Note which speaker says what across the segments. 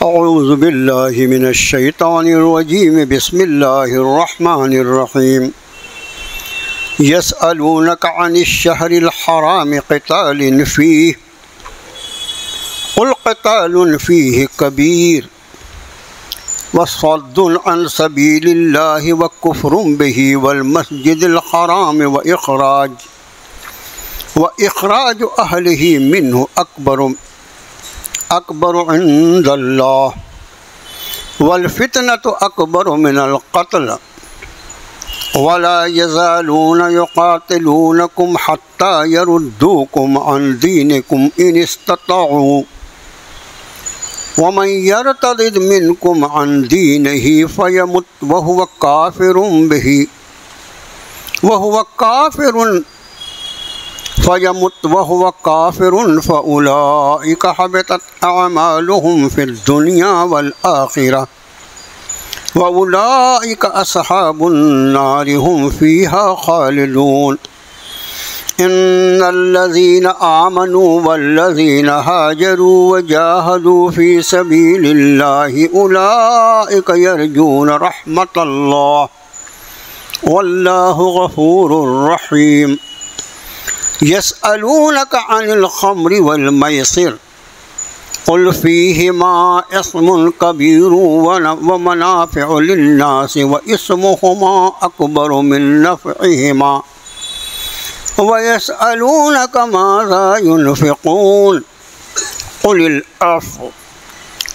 Speaker 1: اعوذ باللہ من الشیطان الرجیم بسم اللہ الرحمن الرحیم یسألونک عن الشہر الحرام قتال فیہ قل قتال فیہ کبیر وصد عن سبیل اللہ وکفر بہ والمسجد الحرام وإخراج أهله منه أكبر عند الله والفتنة أكبر من القتل ولا يزالون يقاتلونكم حتى يردوكم عن دينكم إن استطاعوا ومن يرتد منكم عن دينه فيمت وهو كافر فأولئك حبطت أعمالهم في الدنيا والآخرة وأولئك أصحاب النار هم فيها خالدون إن الذين آمنوا والذين هاجروا وجاهدوا في سبيل الله أولئك يرجون رحمة الله والله غفور رحيم يسألونك عن الخمر والميسر قل فيهما إثم كبير ومنافع للناس وإثمهما أكبر من نفعهما ويسألونك ماذا ينفقون قل العفو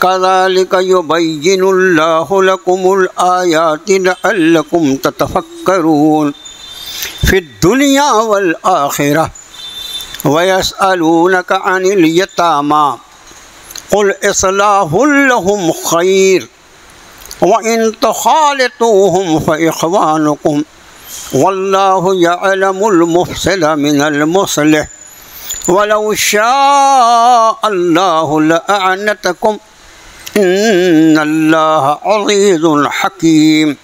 Speaker 1: كذلك يبين الله لكم الآيات لعلكم تتفكرون في الدنيا والآخرة ويسألونك عن اليتامى قل إصلاح لهم خير وإن تخالطوهم فإخوانكم والله يعلم المفسد من المصلح ولو شاء الله لأعنتكم إن الله عزيز حكيم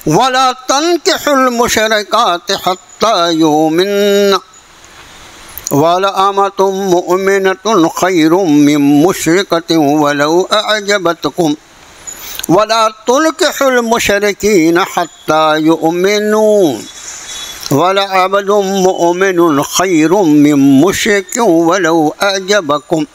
Speaker 1: ولا تنكحوا المشركات حتى يؤمن ولأمة مؤمنة خير من مشركة ولو أعجبتكم ولا تنكحوا المشركين حتى يؤمنوا ولعبد مؤمن خير من مشرك ولو أعجبكم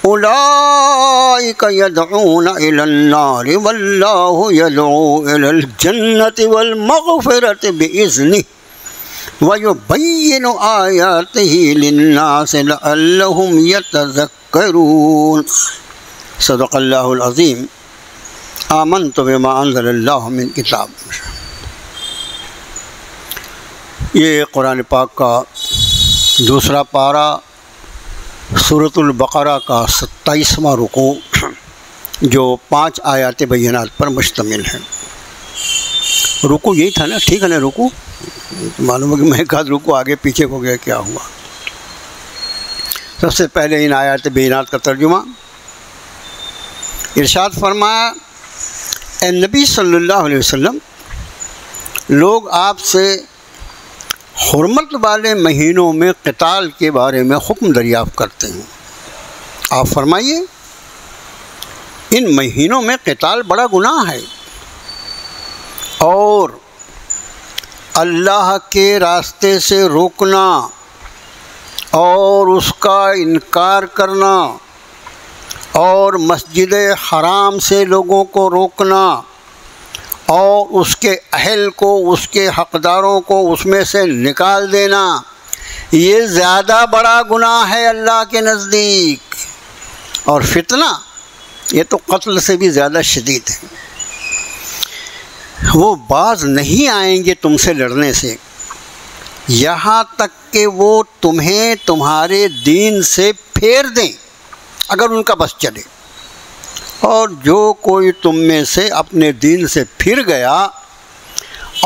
Speaker 1: أولئك يدعون إلى النار والله يدعو إلى الجنة والمغفرة بإذنه ويبين آياته للناس لعلهم يتذكرون صدق اللہ العظیم آمنت بما انزل اللہ من کتاب۔ یہ قرآن پاک کا دوسرا پارہ سورۃ البقرہ کا 27واں رکوع جو 5 آیات بینات پر مشتمل ہے۔ رکوع یہی تھا نا؟ ٹھیک ہے نا؟ رکوع معلوم ہے کہ میں ایک آدھ رکوع آگے پیچھے ہو گیا، کیا ہوا؟ سب سے پہلے ان آیات بینات کا ترجمہ۔ ارشاد فرمایا، اے نبی صلی اللہ علیہ وسلم، لوگ آپ سے حرمت والے مہینوں میں قتال کے بارے میں حکم دریافت کرتے ہیں۔ آپ فرمائیے، ان مہینوں میں قتال بڑا گناہ ہے، اور اللہ کے راستے سے روکنا اور اس کا انکار کرنا اور مسجد حرام سے لوگوں کو روکنا اور اس کے اہل کو، اس کے حقداروں کو اس میں سے نکال دینا، یہ زیادہ بڑا گناہ ہے اللہ کے نزدیک، اور فتنہ یہ تو قتل سے بھی زیادہ شدید ہے۔ وہ باز نہیں آئیں گے تم سے لڑنے سے یہاں تک کہ وہ تمہیں تمہارے دین سے پھیر دیں اگر ان کا بس چلے، اور جو کوئی تم میں سے اپنے دین سے پھر گیا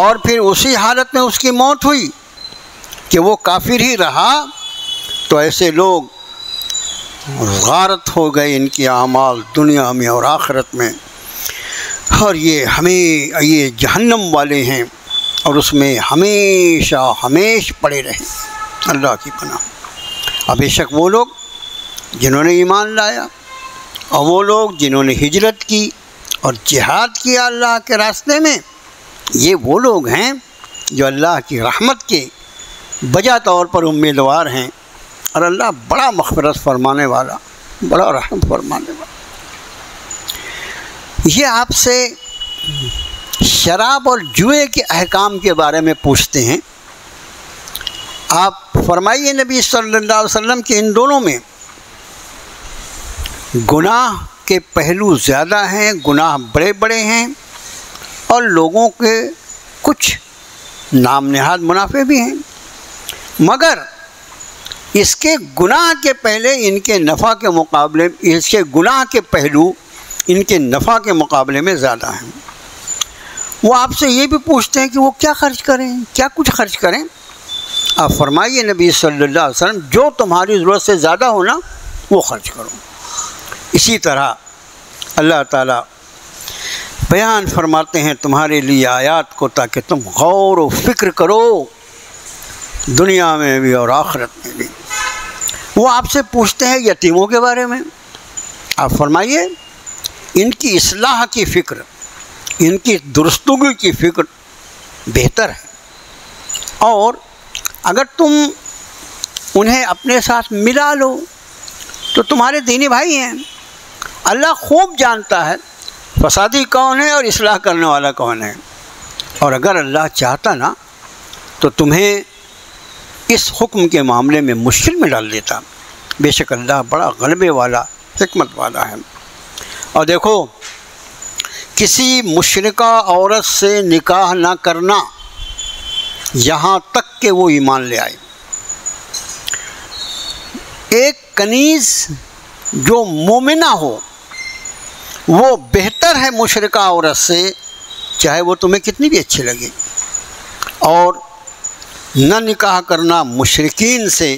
Speaker 1: اور پھر اسی حالت میں اس کی موت ہوئی کہ وہ کافر ہی رہا، تو ایسے لوگ غارت ہو گئے ان کی اعمال دنیا میں اور آخرت میں، اور یہ جہنم والے ہیں اور اس میں ہمیشہ پڑے رہیں، اللہ کی پناہ۔ اب بے شک وہ لوگ جنہوں نے ایمان لایا اور وہ لوگ جنہوں نے ہجرت کی اور جہاد کیا اللہ کے راستے میں، یہ وہ لوگ ہیں جو اللہ کی رحمت کے بجا طور پر امیدوار ہیں، اور اللہ بڑا مغفرت فرمانے والا، بڑا رحم فرمانے والا۔ یہ آپ سے شراب اور جوئے کے احکام کے بارے میں پوچھتے ہیں۔ آپ فرمائیے نبی صلی اللہ علیہ وسلم کہ ان دونوں میں گناہ کے پہلو زیادہ ہیں، گناہ بڑے بڑے ہیں، اور لوگوں کے کچھ نام نہاد منافع بھی ہیں، مگر اس کے گناہ کے پہلے ان کے نفع کے مقابلے، اس کے گناہ کے پہلو ان کے نفع کے مقابلے میں زیادہ ہیں۔ وہ آپ سے یہ بھی پوچھتے ہیں کہ وہ کیا خرچ کریں، کیا کچھ خرچ کریں؟ آپ فرمائیے نبی صلی اللہ علیہ وسلم جو تمہاری ضرورت سے زیادہ ہونا وہ خرچ کرو۔ اسی طرح اللہ تعالیٰ بیان فرماتے ہیں تمہارے لیے آیات کو تاکہ تم غور و فکر کرو، دنیا میں بھی اور آخرت میں بھی۔ وہ آپ سے پوچھتے ہیں یتیموں کے بارے میں، آپ فرمائیے ان کی اصلاح کی فکر، ان کی درستگی کی فکر بہتر ہے، اور اگر تم انہیں اپنے ساتھ ملا لو تو تمہارے دینی بھائی ہیں۔ اللہ خوب جانتا ہے فسادی کون ہے اور اصلاح کرنے والا کون ہے، اور اگر اللہ چاہتا نا تو تمہیں اس حکم کے معاملے میں مشکل میں ڈال دیتا۔ بے شک اللہ بڑا غلبے والا، حکمت والا ہے۔ اور دیکھو، کسی مشرکہ عورت سے نکاح نہ کرنا یہاں تک کہ وہ ایمان لے آئے۔ ایک کنیز جو مومنہ ہو وہ بہتر ہے مشرکہ عورت سے، چاہے وہ تمہیں کتنی بھی اچھی لگے۔ اور نہ نکاح کرنا مشرکین سے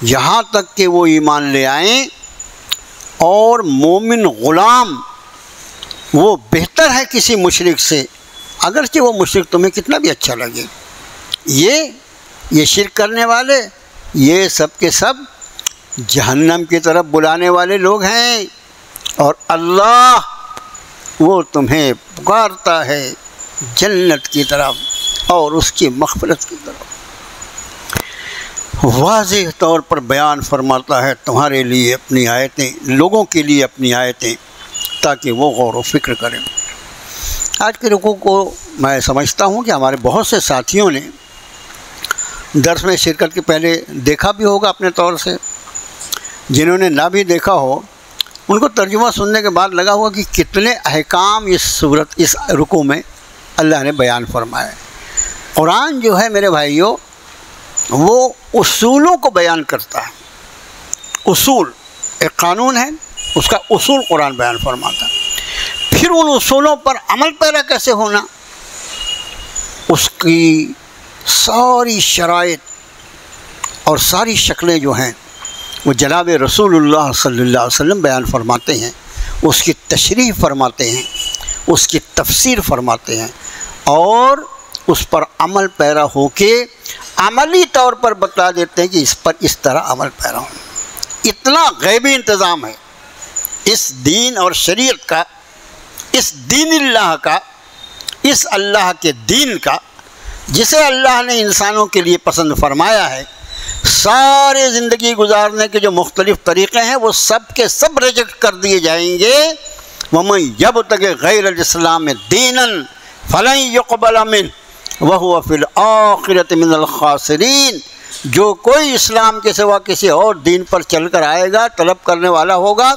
Speaker 1: یہاں تک کہ وہ ایمان لے آئیں، اور مومن غلام وہ بہتر ہے کسی مشرک سے، اگرچہ وہ مشرک تمہیں کتنا بھی اچھا لگے۔ یہ شرک کرنے والے یہ سب کے سب جہنم کی طرف بلانے والے لوگ ہیں، اور اللہ وہ تمہیں پکارتا ہے جنت کی طرف اور اس کی مغفرت کی طرف۔ واضح طور پر بیان فرماتا ہے تمہارے لیے اپنی آیتیں، لوگوں کے لیے اپنی آیتیں، تاکہ وہ غور و فکر کریں۔ آج کے رکوع کو میں سمجھتا ہوں کہ ہمارے بہت سے ساتھیوں نے درس میں شرکت کے پہلے دیکھا بھی ہوگا اپنے طور سے، جنہوں نے نہ بھی دیکھا ہو ان کو ترجمہ سننے کے بعد لگا ہوا کہ کتنے احکام اس رکوع میں اللہ نے بیان فرمائے۔ قرآن جو ہے میرے بھائیوں وہ اصولوں کو بیان کرتا ہے۔ اصول ایک قانون ہے، اس کا اصول قرآن بیان فرماتا ہے۔ پھر ان اصولوں پر عمل پیرا کیسے ہونا، اس کی ساری شرائط اور ساری شکلیں جو ہیں وہ جناب رسول اللہ صلی اللہ علیہ وسلم بیان فرماتے ہیں، اس کی تشریح فرماتے ہیں، اس کی تفسیر فرماتے ہیں، اور اس پر عمل پیرا ہو کے عملی طور پر بتا دیتے ہیں کہ اس پر اس طرح عمل پیرا ہو۔ اتنا غیبی انتظام ہے اس دین اور شریعت کا، اس دین اللہ کا، اس اللہ کے دین کا، جسے اللہ نے انسانوں کے لیے پسند فرمایا ہے۔ سارے زندگی گزارنے کے جو مختلف طریقے ہیں وہ سب کے سب ریجیکٹ کر دیے جائیں گے۔ وَمَن يَبْتَغِ غَيْرَ الْإِسْلَامِ دِينًا فَلَن يُقْبَلَ مِنْهُ وَهُوَ فِي الْآخِرَةِ مِنَ الْخَاسِرِينَ، جو کوئی اسلام کے سوا کسی اور دین پر چل کر آئے گا، طلب کرنے والا ہوگا،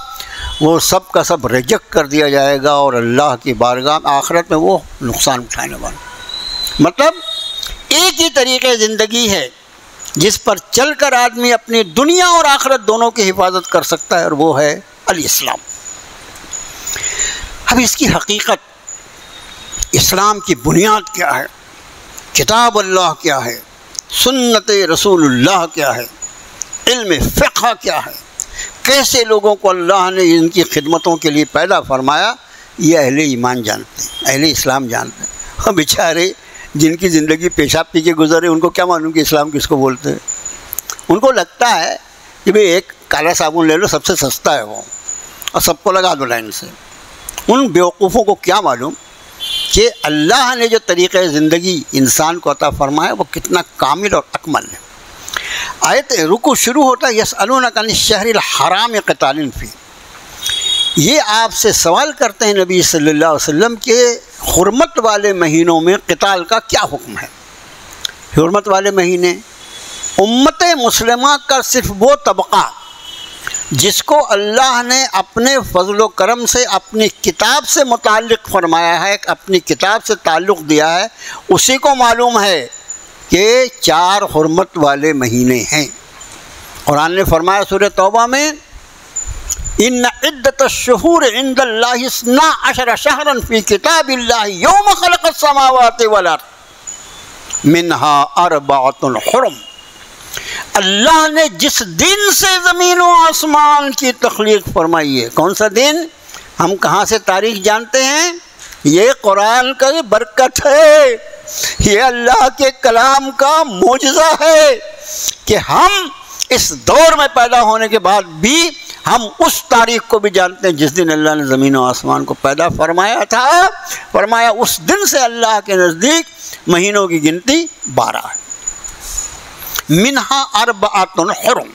Speaker 1: وہ سب کا سب ریجیکٹ کر دیا جائے گا، اور اللہ کی بارگاہ آخرت میں وہ نقصان اٹھانے والا۔ مطلب ایک ہی طریقے زندگی ہے جس پر چل کر آدمی اپنی دنیا اور آخرت دونوں کی حفاظت کر سکتا ہے، اور وہ ہے الاسلام۔ اب اس کی حقیقت، اسلام کی بنیاد کیا ہے، کتاب اللہ کیا ہے، سنت رسول اللہ کیا ہے، علم فقہ کیا ہے، کیسے لوگوں کو اللہ نے ان کی خدمتوں کے لیے پیدا فرمایا، یہ اہل ایمان جانتے ہیں، اہل اسلام جانتے ہیں۔ اور بیچارے جن کی زندگی پیشاب پی کے گزرے ان کو کیا معلوم کہ اسلام کس کو بولتے ہیں؟ ان کو لگتا ہے کہ بھئی ایک کالا صابن لے لو، سب سے سستا ہے وہ، اور سب کو لگا دو لائن سے۔ ان بیوقوفوں کو کیا معلوم کہ اللہ نے جو طریقۂ زندگی انسان کو عطا فرمایا وہ کتنا کامل اور اکمل ہے۔ آیت رکو شروع ہوتا ہے یسألونک عن الشہر الحرام قتال فیہ، یہ آپ سے سوال کرتے ہیں نبی صلی اللہ علیہ وسلم کہ حرمت والے مہینوں میں قتال کا کیا حکم ہے۔ حرمت والے مہینے امت مسلمہ کا صرف وہ طبقہ جس کو اللہ نے اپنے فضل و کرم سے اپنی کتاب سے متعلق فرمایا ہے، اپنی کتاب سے تعلق دیا ہے، اسی کو معلوم ہے کہ 4 حرمت والے مہینے ہیں۔ قرآن نے فرمایا سورہ توبہ میں ان عدت الشہور عند اللہ 12 شہرا فی کتاب اللہ یوم خلق السماوات والارض منها 4 حرم، اللہ نے جس دن سے زمین و آسمان کی تخلیق فرمائی ہے۔ کون سا دن؟ ہم کہاں سے تاریخ جانتے ہیں؟ یہ قرآن کا برکت ہے، یہ اللہ کے کلام کا معجزہ ہے کہ ہم اس دور میں پیدا ہونے کے بعد بھی ہم اس تاریخ کو بھی جانتے ہیں جس دن اللہ نے زمین و آسمان کو پیدا فرمایا تھا۔ فرمایا اس دن سے اللہ کے نزدیک مہینوں کی گنتی 12 ہے۔ منہا 4 حرم،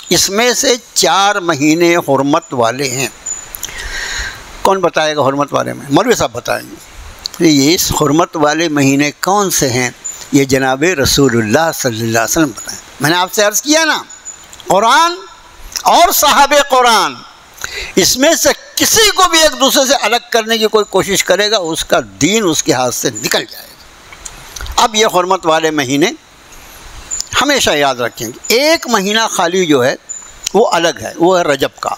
Speaker 1: اس میں سے 4 مہینے حرمت والے ہیں۔ کون بتائے گا حرمت والے میں؟ مولوی صاحب بتائیں گے۔ یہ اس حرمت والے مہینے کون سے ہیں؟ یہ جناب رسول اللہ صلی اللہ علیہ وسلم بتائیں۔ میں نے آپ سے عرض کیا نا، قرآن اور صحابہ قرآن، اس میں سے کسی کو بھی ایک دوسرے سے الگ کرنے کی کوئی کوشش کرے گا اس کا دین اس کے ہاتھ سے نکل جائے گا۔ اب یہ حرمت والے مہینے ہمیشہ یاد رکھیں گے۔ ایک مہینہ خالی جو ہے وہ الگ ہے، وہ ہے رجب کا،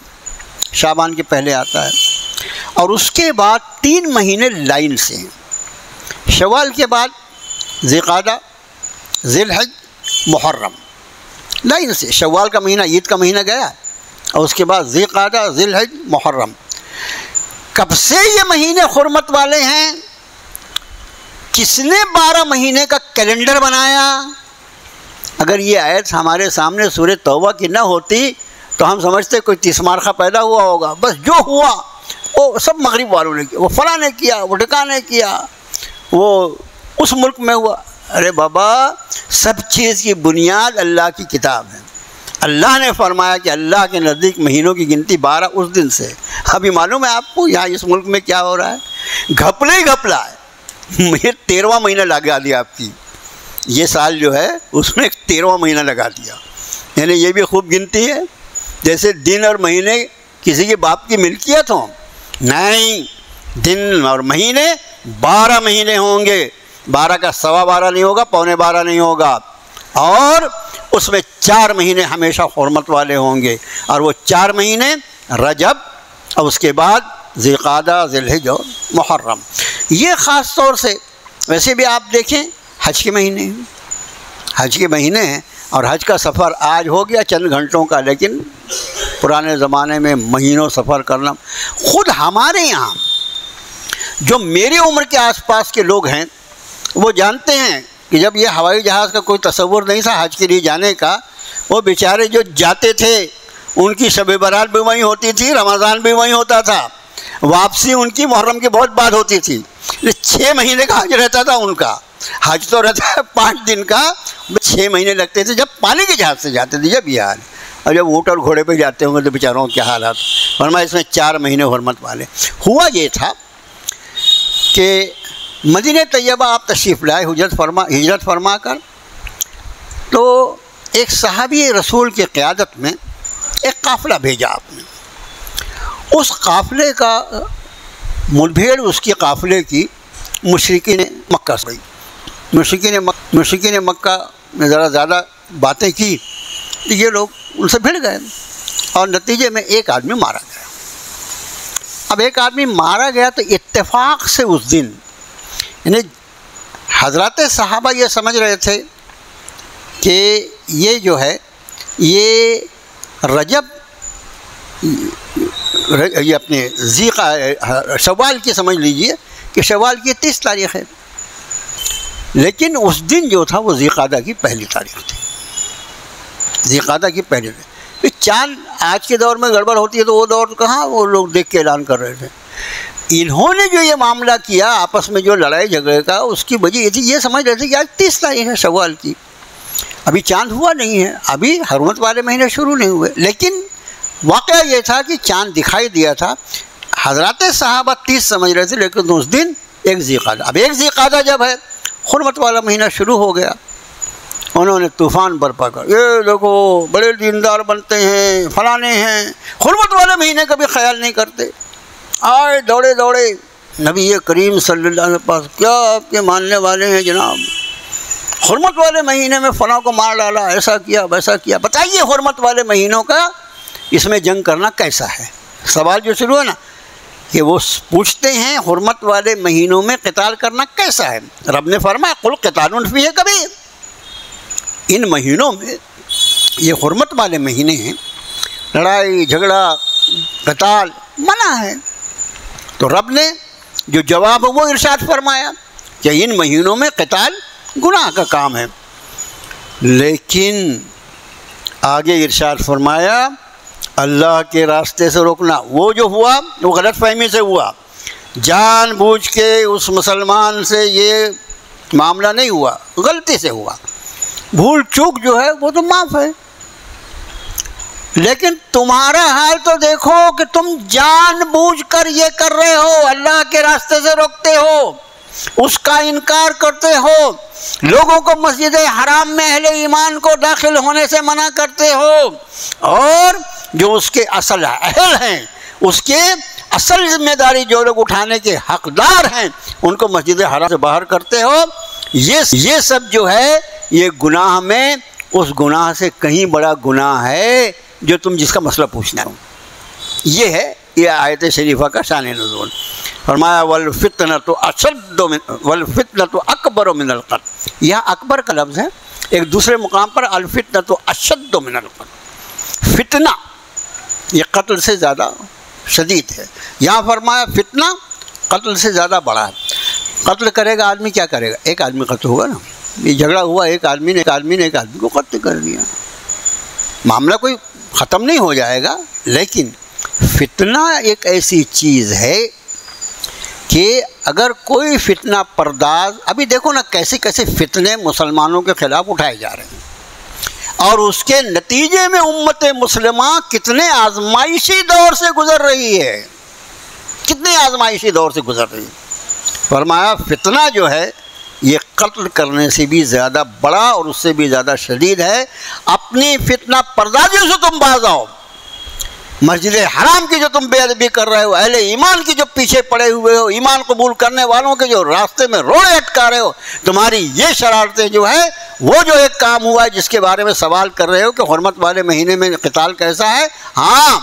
Speaker 1: شعبان کے پہلے آتا ہے، اور اس کے بعد 3 مہینے لائن سے ہیں۔ شوال کے بعد ذوالقعدہ، ذی الحج، محرم، لائن سے۔ شوال کا مہینہ عید کا مہینہ گیا، اور اس کے بعد ذوالقعدہ، ذی الحج، محرم۔ کب سے یہ مہینے حرمت والے ہیں؟ کس نے 12 مہینے کا کیلنڈر بنایا؟ اگر یہ آیت ہمارے سامنے سورہ توبہ کی نہ ہوتی تو ہم سمجھتے کوئی 30 مارخہ پیدا ہوا ہوگا، بس جو ہوا وہ سب مغرب والوں نے کیا، وہ فلاں نے کیا، وہ ڈھکا نے کیا، وہ اس ملک میں ہوا۔ ارے بابا، سب چیز کی بنیاد اللہ کی کتاب ہے۔ اللہ نے فرمایا کہ اللہ کے نزدیک مہینوں کی گنتی 12 اس دن سے۔ ابھی معلوم ہے آپ کو یہاں اس ملک میں کیا ہو رہا ہے؟ گھپلے ہی گھپلا ہے۔ یہ 13واں مہینہ لگا دیا آپ کی، یہ سال جو ہے اس میں 13واں مہینہ لگا دیا، یعنی یہ بھی خوب گنتی ہے جیسے دن اور مہینے کسی کے باپ کی ملکیت ہوں۔ نہیں، دن اور مہینے 12 مہینے ہوں گے، 12 کا 12.25 نہیں ہوگا، 12.25 نہیں ہوگا، اور اس میں 4 مہینے ہمیشہ حرمت والے ہوں گے، اور وہ 4 مہینے رجب، اور اس کے بعد ذوالقعدہ، ذی الحج اور محرم۔ یہ خاص طور سے ویسے بھی آپ دیکھیں حج کے مہینے ہیں، حج کے مہینے ہیں، اور حج کا سفر آج ہو گیا چند گھنٹوں کا، لیکن پرانے زمانے میں مہینوں سفر کرنا۔ خود ہمارے یہاں جو میری عمر کے آس پاس کے لوگ ہیں وہ جانتے ہیں کہ جب یہ ہوائی جہاز کا کوئی تصور نہیں تھا حج کے لیے جانے کا، وہ بیچارے جو جاتے تھے ان کی شب برات بھی وہیں ہوتی تھی، رمضان بھی وہیں ہوتا تھا، واپسی ان کی محرم کے بہت بعد ہوتی تھی۔ 6 مہینے کا حج رہتا تھا ان کا، حج تو رہتا ہے 5 دن کا، 6 مہینے لگتے تھے جب پانی کے جہاز سے جاتے تھے، جب یہ حال، اور جب اونٹ اور گھوڑے پہ جاتے ہوں گے تو بیچاروں کے حالات۔ فرمایا اس میں 4 مہینے حرمت والے۔ ہوا یہ تھا کہ مدینہ طیبہ آپ تشریف لائے ہجرت فرما کر، تو ایک صحابی رسول کی قیادت میں ایک قافلہ بھیجا آپ نے۔ اس قافلے کا مدبھیڑ اس کی قافلے کی مشرکین مکہ سے، مشرکین مکہ نے ذرا زیادہ باتیں کی، یہ لوگ ان سے بھیڑ گئے، اور نتیجے میں ایک آدمی مارا گیا۔ اب ایک آدمی مارا گیا تو اتفاق سے اس دن، یعنی حضرات صحابہ یہ سمجھ رہے تھے کہ یہ جو ہے یہ رجب، یہ اپنے شوال کی سمجھ لیجئے کہ شوال کی 30 تاریخ ہے، لیکن اس دن جو تھا وہ ذوالقعدہ کی پہلی تاریخ تھی، ذوالقعدہ کی پہلی تاریخ۔ چاند آج کے دور میں گڑبڑ ہوتی ہے تو وہ دور کہاں وہ لوگ دیکھ کے اعلان کر رہے تھے. انہوں نے جو یہ معاملہ کیا آپس میں جو لڑائی جھگڑے کا، اس کی وجہ یہ تھی، یہ سمجھ رہے تھے کہ آج 30 تاریخ ہے شوال کی، ابھی چاند ہوا نہیں ہے، ابھی حرمت والے مہینے شروع نہیں ہوئے. لیکن واقعہ یہ تھا کہ چاند دکھائی دیا تھا. حضرات صحابہ 30 سمجھ رہے تھے، لیکن اس دن 1 ذی القعدہ. اب 1 ذی القعدہ جب ہے، حرمت والا مہینہ شروع ہو گیا، انہوں نے طوفان برپا کر، یہ دیکھو بڑے دیندار بنتے ہیں، فلانے ہیں، حرمت والے مہینے کا بھی خیال نہیں کرتے. آئے دوڑے دوڑے نبی کریم صلی اللہ علیہ وسلم پاس، کیا آپ کے ماننے والے ہیں جناب، حرمت والے مہینے میں فلاں کو مار ڈالا، ایسا کیا ویسا کیا، بتائیے حرمت والے مہینوں کا اس میں جنگ کرنا کیسا ہے. سوال جو شروع ہے نا کہ وہ پوچھتے ہیں حرمت والے مہینوں میں قتال کرنا کیسا ہے. رب نے فرمایا قل قتال فیہ کبیر، ان مہینوں میں، یہ حرمت والے مہینے ہیں، لڑائی جھگڑا قتال منع ہے. تو رب نے جو جواب وہ ارشاد فرمایا کہ ان مہینوں میں قتال گناہ کا کام ہے. لیکن آگے ارشاد فرمایا اللہ کے راستے سے روکنا. وہ جو ہوا وہ غلط فہمی سے ہوا، جان بوجھ کے اس مسلمان سے یہ معاملہ نہیں ہوا، غلطی سے ہوا. بھول چوک جو ہے وہ تو معاف ہے، لیکن تمہارا حال تو دیکھو کہ تم جان بوجھ کر یہ کر رہے ہو، اللہ کے راستے سے روکتے ہو، اس کا انکار کرتے ہو، لوگوں کو مسجد حرام میں اہل ایمان کو داخل ہونے سے منع کرتے ہو، اور جو اس کے اصل اہل ہیں، اس کے اصل ذمہ داری جو لوگ اٹھانے کے حقدار ہیں، ان کو مسجد حرام سے باہر کرتے ہو. یہ سب جو ہے یہ گناہ میں اس گناہ سے کہیں بڑا گناہ ہے جو تم جس کا مسئلہ پوچھنا ہو. یہ ہے یہ آیت شریفہ کا شان نزول. فرمایا والفتنۃ اشد والفتنۃ اکبر من القتل. یہاں اکبر کا لفظ ہے، ایک دوسرے مقام پر الفتنۃ اشد من القتل. فتنہ یہ قتل سے زیادہ شدید ہے. یہاں فرمایا فتنہ قتل سے زیادہ بڑا ہے. قتل کرے گا آدمی، کیا کرے گا؟ ایک آدمی قتل ہوگا نا، یہ جھگڑا ہوا، ایک آدمی نے ایک آدمی کو قتل کر دیا، معاملہ کوئی ختم نہیں ہو جائے گا. لیکن فتنہ ایک ایسی چیز ہے کہ اگر کوئی فتنہ پرداز، ابھی دیکھو نا کیسے کیسے فتنے مسلمانوں کے خلاف اٹھائے جا رہے ہیں، اور اس کے نتیجے میں امت مسلمہ کتنے آزمائشی دور سے گزر رہی ہے، کتنے آزمائشی دور سے گزر رہی ہے. فرمایا فتنہ جو ہے یہ قتل کرنے سے بھی زیادہ بڑا اور اس سے بھی زیادہ شدید ہے. اپنی فتنہ پردازیوں سے تم باز آؤ. مسجد حرام کی جو تم بے ادبی کر رہے ہو، اہل ایمان کی جو پیچھے پڑے ہوئے ہو، ایمان قبول کرنے والوں کے جو راستے میں روڑے اٹکا رہے ہو، تمہاری یہ شرارتیں جو ہے، وہ جو ایک کام ہوا ہے جس کے بارے میں سوال کر رہے ہو کہ حرمت والے مہینے میں قتال کیسا ہے. ہاں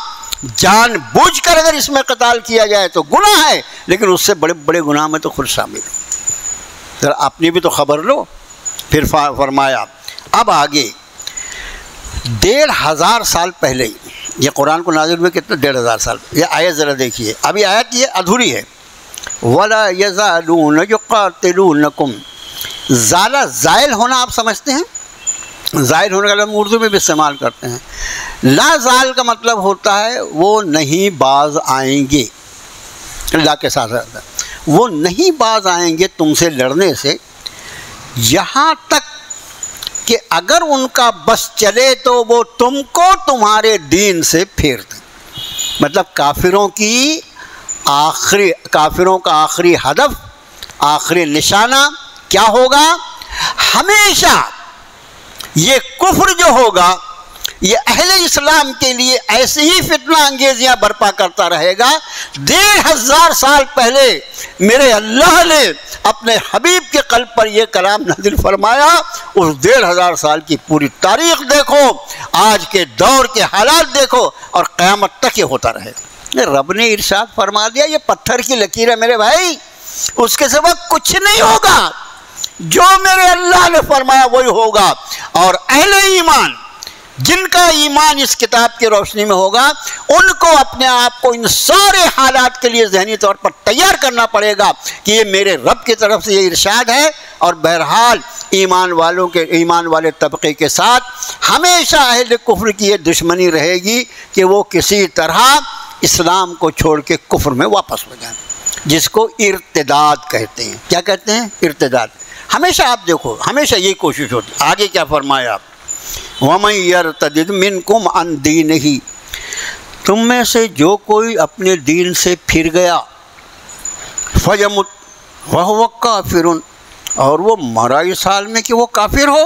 Speaker 1: جان بوجھ کر اگر اس میں قتال کیا جائے تو گناہ ہے، لیکن اس سے بڑے بڑے گناہ میں تو خود شامل ہو. ذرا اپنی بھی تو خبر لو. پھر فرمایا اب آگے 1500 سال پہلے، یہ قرآن کو نازل ہوئے کتنے 1500 سال. یہ آیت ذرا دیکھیے، ابھی آیت یہ ادھوری ہے. وَلَا يَزَالُونَ يُقَاتِلُونَكُمْ. زائل ہونا آپ سمجھتے ہیں، زائل ہونے کا لفظ اردو میں بھی استعمال کرتے ہیں. لا زال کا مطلب ہوتا ہے وہ نہیں باز آئیں گے، اللہ کے ساتھ رہتا ہے، وہ نہیں باز آئیں گے تم سے لڑنے سے، یہاں تک کہ اگر ان کا بس چلے تو وہ تم کو تمہارے دین سے پھیر دیں. مطلب کافروں کا آخری ہدف، آخری نشانہ کیا ہوگا؟ ہمیشہ یہ کفر جو ہوگا یہ اہل اسلام کے لیے ایسی ہی فتنہ انگیزیاں برپا کرتا رہے گا. 1500 سال پہلے میرے اللہ نے اپنے حبیب کے قلب پر یہ کلام نازل فرمایا. اس 1500 سال کی پوری تاریخ دیکھو، آج کے دور کے حالات دیکھو، اور قیامت تک یہ ہوتا رہے گا. رب نے ارشاد فرما دیا یہ پتھر کی لکیر ہے میرے بھائی، اس کے سوا کچھ نہیں ہوگا. جو میرے اللہ نے فرمایا وہی ہوگا. اور اہل ایمان جن کا ایمان اس کتاب کی روشنی میں ہوگا ان کو اپنے آپ کو ان سارے حالات کے لیے ذہنی طور پر تیار کرنا پڑے گا کہ یہ میرے رب کی طرف سے یہ ارشاد ہے، اور بہرحال ایمان والے طبقے کے ساتھ ہمیشہ اہل کفر کی یہ دشمنی رہے گی کہ وہ کسی طرح اسلام کو چھوڑ کے کفر میں واپس ہو جائیں، جس کو ارتداد کہتے ہیں۔ کیا کہتے ہیں؟ ارتداد۔ ہمیشہ آپ دیکھو، ہمیشہ یہی کوشش ہوتی۔ آگے کیا فرمایا آپ؟ وَمَن يَرْتَدِدْ مِنْكُمْ عَنْ دِينِهِ، تم میں سے جو کوئی اپنے دین سے پھر گیا، فَيَمُتْ وَهُوَ كَافِرٌ، اور وہ مرا اس حال میں کہ وہ کافر ہو،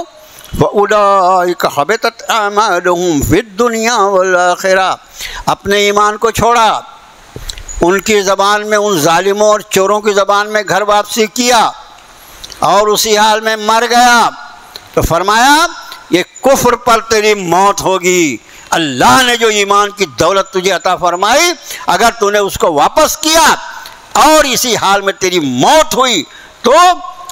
Speaker 1: فَأُولَٰئِكَ حَبِطَتْ أَعْمَالُهُمْ فِي الدُّنْيَا وَالْآخِرَةِ، اپنے ایمان کو چھوڑا، ان کی زبان میں، ان ظالموں اور چوروں کی زبان میں گھر واپسی کیا اور اسی حال میں مر گیا، تو فرمایا یہ کفر پر تیری موت ہوگی۔ اللہ نے جو ایمان کی دولت تجھے عطا فرمائی، اگر تو نے اس کو واپس کیا اور اسی حال میں تیری موت ہوئی تو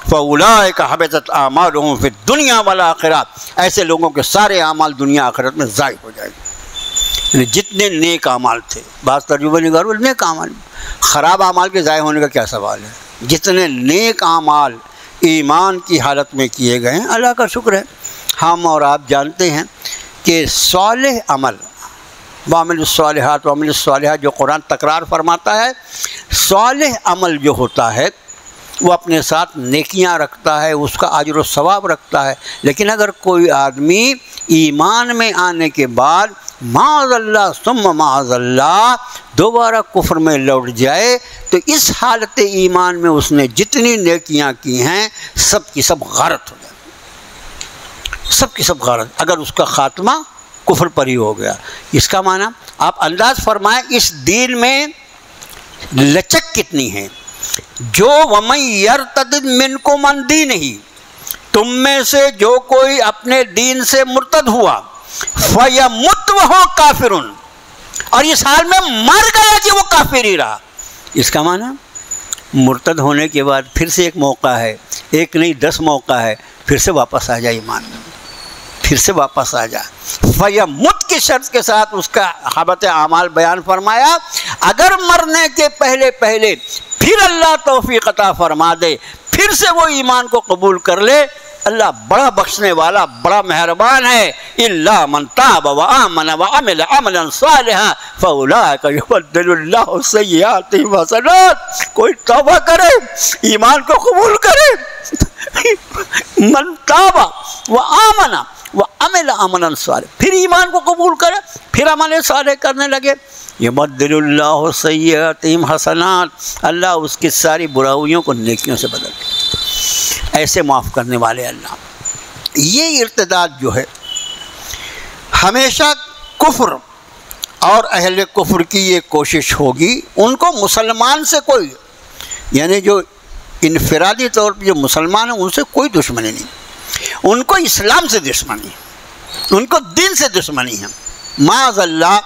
Speaker 1: فَأُولَٰئِكَ حَبِطَتْ أَعْمَالُهُمْ فِي الدُّنْيَا وَالْآخِرَةِ، ایسے لوگوں کے سارے اعمال دنیا آخرت میں ضائع ہو جائیں گے۔ یعنی جتنے نیک اعمال تھے، بعض ترجمہ نگاروں نیک اعمال، خراب اعمال کے ضائع ہونے کا کیا سوال ہے؟ جتنے نیک اعمال ایمان کی حالت میں کیے گئے ہیں، اللہ کا شکر ہے۔ ہم اور آپ جانتے ہیں کہ صالح عمل، وَعَمِلُوا الصَّالِحَاتِ وَعَمِلُوا الصَّالِحَاتِ، جو قرآن تکرار فرماتا ہے، صالح عمل جو ہوتا ہے وہ اپنے ساتھ نیکیاں رکھتا ہے، اس کا اجر و ثواب رکھتا ہے، لیکن اگر کوئی آدمی ایمان میں آنے کے بعد معاذ اللہ ثم معاذ اللہ دوبارہ کفر میں لوٹ جائے تو اس حالت ایمان میں اس نے جتنی نیکیاں کی ہیں سب کی سب غارت ہو جائے، سب کی سب غارت، اگر اس کا خاتمہ کفر پر ہی ہو گیا۔ اس کا معنی آپ انداز فرمائیں اس دین میں لچک کتنی ہے۔ جو وَمَن يَرْتَدِدْ مِنْكُمْ عَنْ دِينِهِ، تم میں سے جو کوئی اپنے دین سے مرتد ہوا، فَيَمُتْ وَهُوَ كَافِرٌ، اور اس حال میں مر گیا کہ وہ کافر ہی رہا۔ اس کا معنی مرتد ہونے کے بعد پھر سے ایک موقع ہے، ایک نہیں 10 موقع ہے، پھر سے واپس آ جائے ایمان میں، پھر سے واپس آ جائے۔ فَيَمُتْ کی شرط کے ساتھ اس کا حبط اعمال بیان فرمایا، اگر مرنے کے پہلے پھر اللہ توفیق عطا فرما دے، پھر سے وہ ایمان کو قبول کر لے، اللہ بڑا بخشنے والا، بڑا مہربان ہے۔ إِلَّا مَن تَابَ وَآمَنَ وَعَمِلَ عَمَلًا صَالِحًا فَأُولَٰئِكَ يُبَدِّلُ اللَّهُ سَيِّئَاتِهِمْ حَسَنَاتٍ، کوئی توبہ کرے، ایمان کو قبول کرے، من تاب وآمن وعمل عملا صالحا، پھر ایمان کو قبول کرے، پھر عمل صالح کرنے لگے، یبدل اللہ سیئاتہم حسنات، اللہ اس کی ساری برائیوں کو نیکیوں سے بدل دے، ایسے معاف کرنے والے اللہ۔ یہ ارتداد جو ہے ہمیشہ کفر اور اہل کفر کی یہ کوشش ہوگی، ان کو مسلمان سے کوئی، یعنی جو انفرادی طور پر جو مسلمان ہیں ان سے کوئی دشمنی نہیں، ان کو اسلام سے دشمنی، ان کو دین سے دشمنی ہے۔ معاذ اللہ،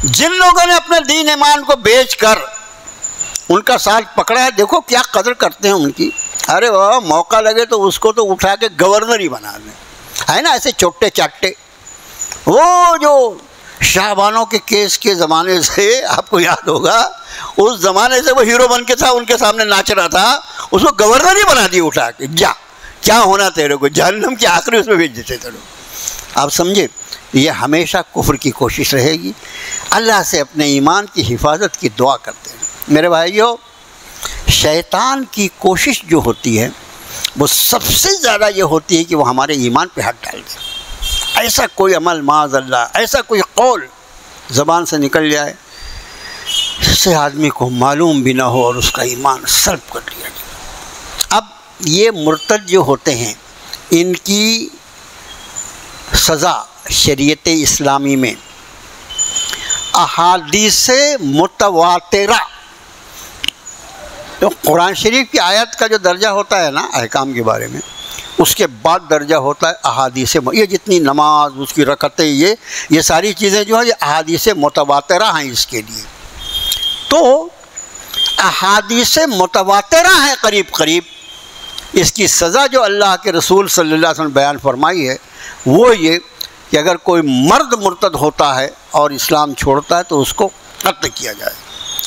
Speaker 1: جن لوگوں نے اپنے دین ایمان کو بیچ کر ان کا ساتھ پکڑا ہے، دیکھو کیا قدر کرتے ہیں ان کی، ارے وہ موقع لگے تو اس کو تو اٹھا کے گورنر ہی بنا دیں، ہے نا، ایسے چھوٹے چاٹے۔ وہ جو شاہبانوں کے کیس کے زمانے سے آپ کو یاد ہوگا، اس زمانے سے وہ ہیرو بن کے تھا، ان کے سامنے ناچ رہا تھا، اس کو گورنر ہی بنا دی اٹھا کے، جا کیا ہونا تیرے کو، جہنم کی آخری اس میں بھیج دیتے تھے لوگ۔ آپ سمجھے، یہ ہمیشہ کفر کی کوشش رہے گی۔ اللہ سے اپنے ایمان کی حفاظت کی دعا کرتے ہیں۔ میرے بھائیو، شیطان کی کوشش جو ہوتی ہے وہ سب سے زیادہ یہ ہوتی ہے کہ وہ ہمارے ایمان پہ ہاتھ ڈال دے، ایسا کوئی عمل معاذ اللہ، ایسا کوئی قول زبان سے نکل جائے جس سے آدمی کو معلوم بھی نہ ہو اور اس کا ایمان سلب کر لیا جائے۔ اب یہ مرتد جو ہوتے ہیں ان کی سزا شریعت اسلامی میں احادیث متواترہ، تو قرآن شریف کی آیت کا جو درجہ ہوتا ہے نا احکام کے بارے میں، اس کے بعد درجہ ہوتا ہے احادیث، یہ جتنی نماز، اس کی رکعتیں، یہ ساری چیزیں جو ہیں یہ احادیث متواترہ ہیں اس کے لیے۔ تو احادیث متواترہ ہیں قریب قریب، اس کی سزا جو اللہ کے رسول صلی اللہ علیہ وسلم بیان فرمائی ہے وہ یہ کہ اگر کوئی مرد مرتد ہوتا ہے اور اسلام چھوڑتا ہے تو اس کو قتل کیا جائے۔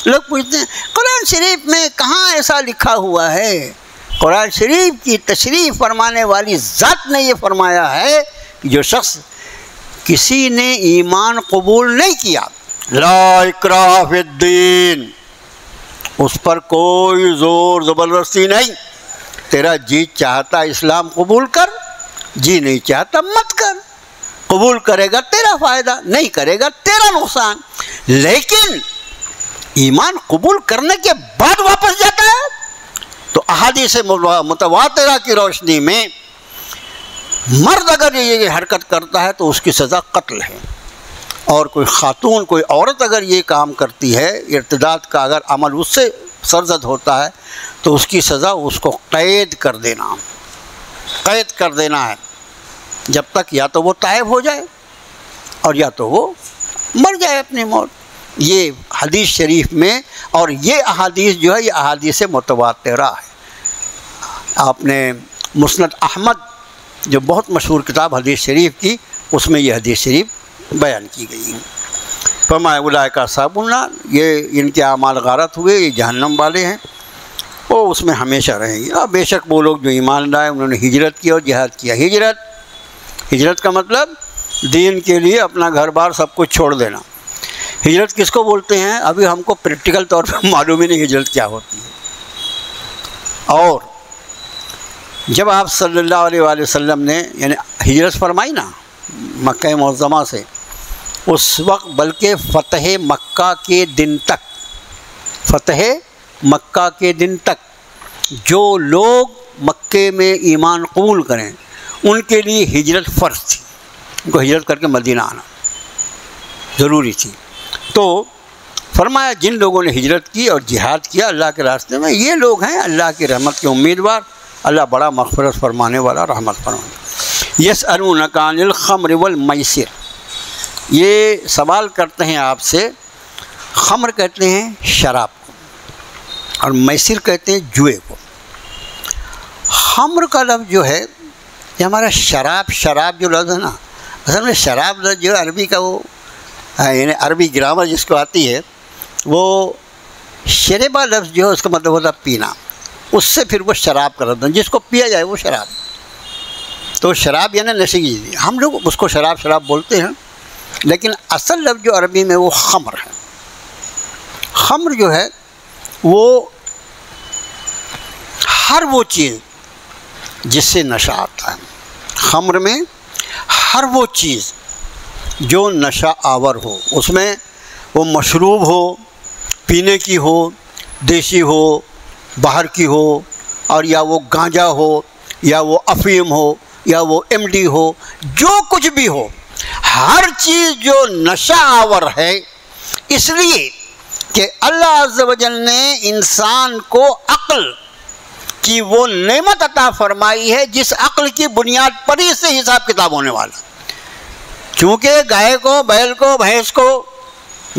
Speaker 1: لوگ پوچھتے ہیں قرآن شریف میں کہاں ایسا لکھا ہوا ہے؟ قرآن شریف کی تشریح فرمانے والی ذات نے یہ فرمایا ہے کہ جو شخص کسی نے ایمان قبول نہیں کیا، لا اکراہ فی الدین، اس پر کوئی زور زبردستی نہیں، تیرا جی چاہتا اسلام قبول کر، جی نہیں چاہتا مت کر، قبول کرے گا تیرا فائدہ، نہیں کرے گا تیرا نقصان۔ لیکن ایمان قبول کرنے کے بعد واپس جاتا ہے تو احادیث متواترہ کی روشنی میں مرد اگر یہ حرکت کرتا ہے تو اس کی سزا قتل ہے، اور کوئی خاتون کوئی عورت اگر یہ کام کرتی ہے، ارتداد کا اگر عمل اس سے سرزد ہوتا ہے تو اس کی سزا اس کو قید کر دینا ہے، جب تک یا تو وہ تائب ہو جائے اور یا تو وہ مر جائے اپنی موت۔ یہ حدیث شریف میں، اور یہ احادیث جو ہے یہ احادیث متواترہ ہے۔ آپ نے مسند احمد جو بہت مشہور کتاب حدیث شریف کی، اس میں یہ حدیث شریف بیان کی گئی ہے۔ فرمایا اولئک اصحاب النار، یہ ان کے اعمال غارت ہوئے، یہ جہنم والے ہیں، وہ اس میں ہمیشہ رہیں گے۔ اور بے شک وہ لوگ جو ایمان لائے انہوں نے ہجرت کی اور جہاد کیا۔ ہجرت کا مطلب دین کے لیے اپنا گھر بار سب کچھ چھوڑ دینا۔ ہجرت کس کو بولتے ہیں؟ ابھی ہم کو پریکٹیکل طور پر معلوم ہی نہیں ہجرت کیا ہوتی ہے۔ اور جب آپ صلی اللہ علیہ وآلہ وسلم نے یعنی ہجرت فرمائی نا مکہ معظمہ سے، اس وقت بلکہ فتح مکہ کے دن تک جو لوگ مکے میں ایمان قبول کریں ان کے لیے ہجرت فرض تھی، ان کو ہجرت کر کے مدینہ آنا ضروری تھی۔ تو فرمایا جن لوگوں نے ہجرت کی اور جہاد کیا اللہ کے راستے میں، یہ لوگ ہیں اللہ کی رحمت کے امیدوار، اللہ بڑا مغفرت فرمانے والا، رحمت فرمانے والا۔ یسألونک عن الخمر والمیسر، یہ سوال کرتے ہیں آپ سے، خمر کہتے ہیں شراب کو اور میسر کہتے ہیں جوئے کو۔ خمر کا لفظ جو ہے یہ ہمارا شراب جو لفظ ہے نا، اصل میں شراب لفظ جو ہے عربی کا وہ یعنی عربی گرامر جس کو آتی ہے وہ شربہ لفظ جو ہے اس کا مطلب ہوتا ہے پینا، اس سے پھر وہ شراب کا لفظ، جس کو پیا جائے وہ شراب۔ تو شراب یعنی نشے کی چیز، ہم لوگ اس کو شراب بولتے ہیں، لیکن اصل لفظ جو عربی میں وہ خمر ہے۔ خمر جو ہے وہ ہر وہ چیز جس سے نشہ آتا ہے، خمر میں ہر وہ چیز جو نشہ آور ہو، اس میں وہ مشروب ہو، پینے کی ہو، دیسی ہو، باہر کی ہو، اور یا وہ گانجا ہو یا وہ افیم ہو یا وہ MD ہو، جو کچھ بھی ہو، ہر چیز جو نشہ آور ہے، اس لیے کہ اللہ عز و جل نے انسان کو عقل کی وہ نعمت عطا فرمائی ہے جس عقل کی بنیاد پر ہی سے حساب کتاب ہونے والا۔ چونکہ گائے کو، بیل کو، بھینس کو،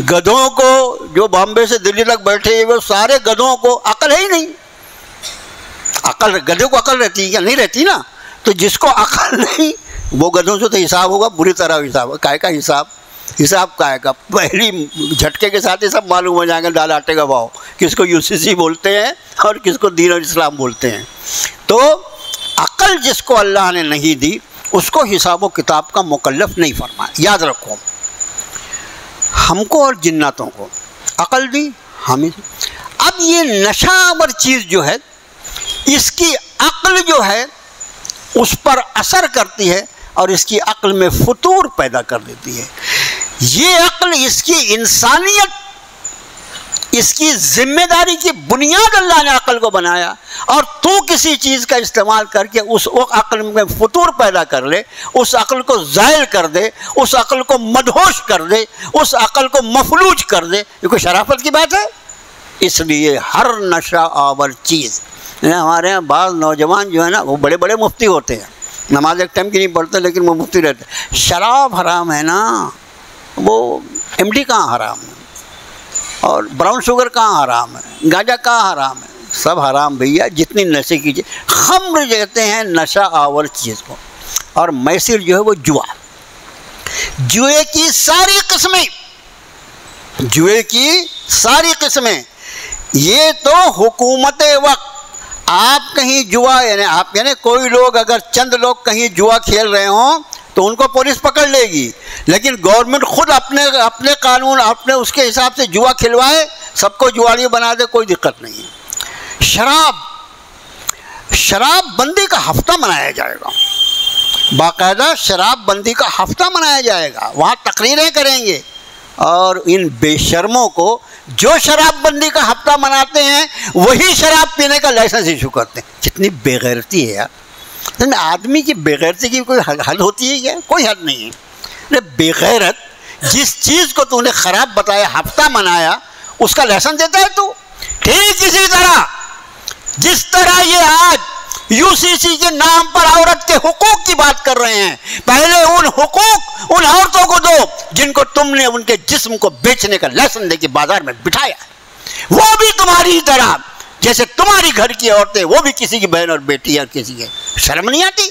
Speaker 1: گدھوں کو، جو بامبے سے دلی تک بیٹھے ہیں وہ سارے گدھوں کو عقل ہے ہی نہیں۔ عقل گدھے کو عقل رہتی ہے یا نہیں رہتی نا؟ تو جس کو عقل نہیں وہ گدھوں سے تو حساب ہوگا، بری طرح حساب۔ کائے کا حساب کائے کا پہلی جھٹکے کے ساتھ ہی سب معلوم ہو جائیں گے، دال آٹے کا بھاؤ، کس کو UCC بولتے ہیں اور کس کو دین اور اسلام بولتے ہیں۔ تو عقل جس کو اللہ نے نہیں دی اس کو حساب و کتاب کا مکلف نہیں فرمایا۔ یاد رکھو، ہم کو اور جناتوں کو عقل دی ہمیں۔ اب یہ نشہ آور چیز جو ہے اس کی عقل جو ہے اس پر اثر کرتی ہے اور اس کی عقل میں فتور پیدا کر دیتی ہے۔ یہ عقل، اس کی انسانیت، اس کی ذمہ داری کی بنیاد اللہ نے عقل کو بنایا، اور تو کسی چیز کا استعمال کر کے اس عقل میں فتور پیدا کر لے، اس عقل کو زائل کر دے، اس عقل کو مدہوش کر دے، اس عقل کو مفلوج کر دے، یہ کوئی شرافت کی بات ہے؟ اس لیے ہر نشہ آور چیز، ہمارے ہاں بعض نوجوان جو ہے نا وہ بڑے بڑے مفتی ہوتے ہیں، نماز ایک ٹائم کی نہیں پڑھتے لیکن وہ مفتی رہتے ہیں۔ شراب حرام ہے نا، وہ MD کہاں حرام ہے، اور براؤن شوگر کہاں حرام ہے، گانجا کہاں حرام ہے؟ سب حرام بھیا، جتنی نشے کی چیز۔ خمر کہتے ہیں نشہ آور چیز کو، اور میسر جو ہے وہ جوا۔ جوئے کی ساری قسمیں، جوئے کی ساری قسمیں، یہ تو حکومت وقت. آپ کہیں جوا یعنی کوئی لوگ اگر چند لوگ کہیں جوا کھیل رہے ہوں تو ان کو پولیس پکڑ لے گی، لیکن گورنمنٹ خود اپنے قانون اپنے اس کے حساب سے جوا کھلوائے، سب کو جواڑی بنا دے، کوئی دقت نہیں ہے. شراب بندی کا ہفتہ منایا جائے گا، باقاعدہ شراب بندی کا ہفتہ منایا جائے گا، وہاں تقریریں کریں گے. اور ان بے شرموں کو جو شراب بندی کا ہفتہ مناتے ہیں وہی شراب پینے کا لائسنس ایشو کرتے ہیں. کتنی بے غیرتی ہے یار. آدمی کی بے غیرتی کی کوئی حد ہوتی ہے کیا؟ کوئی حد نہیں ہے. بے غیرت، جس چیز کو تو نے خراب بتایا، ہفتہ منایا، اس کا لائسنس دیتا ہے تو. ٹھیک اسی طرح جس طرح یہ آج UCC کے نام پر عورت کے حقوق کی بات کر رہے ہیں، پہلے ان حقوق ان عورتوں کو دو جن کو تم نے ان کے جسم کو بیچنے کا لائسنس دے کے بازار میں بٹھایا. وہ بھی تمہاری طرح، جیسے تمہاری گھر کی عورتیں، وہ بھی کسی کی بہن اور بیٹی یا کسی کے. شرم نہیں آتی؟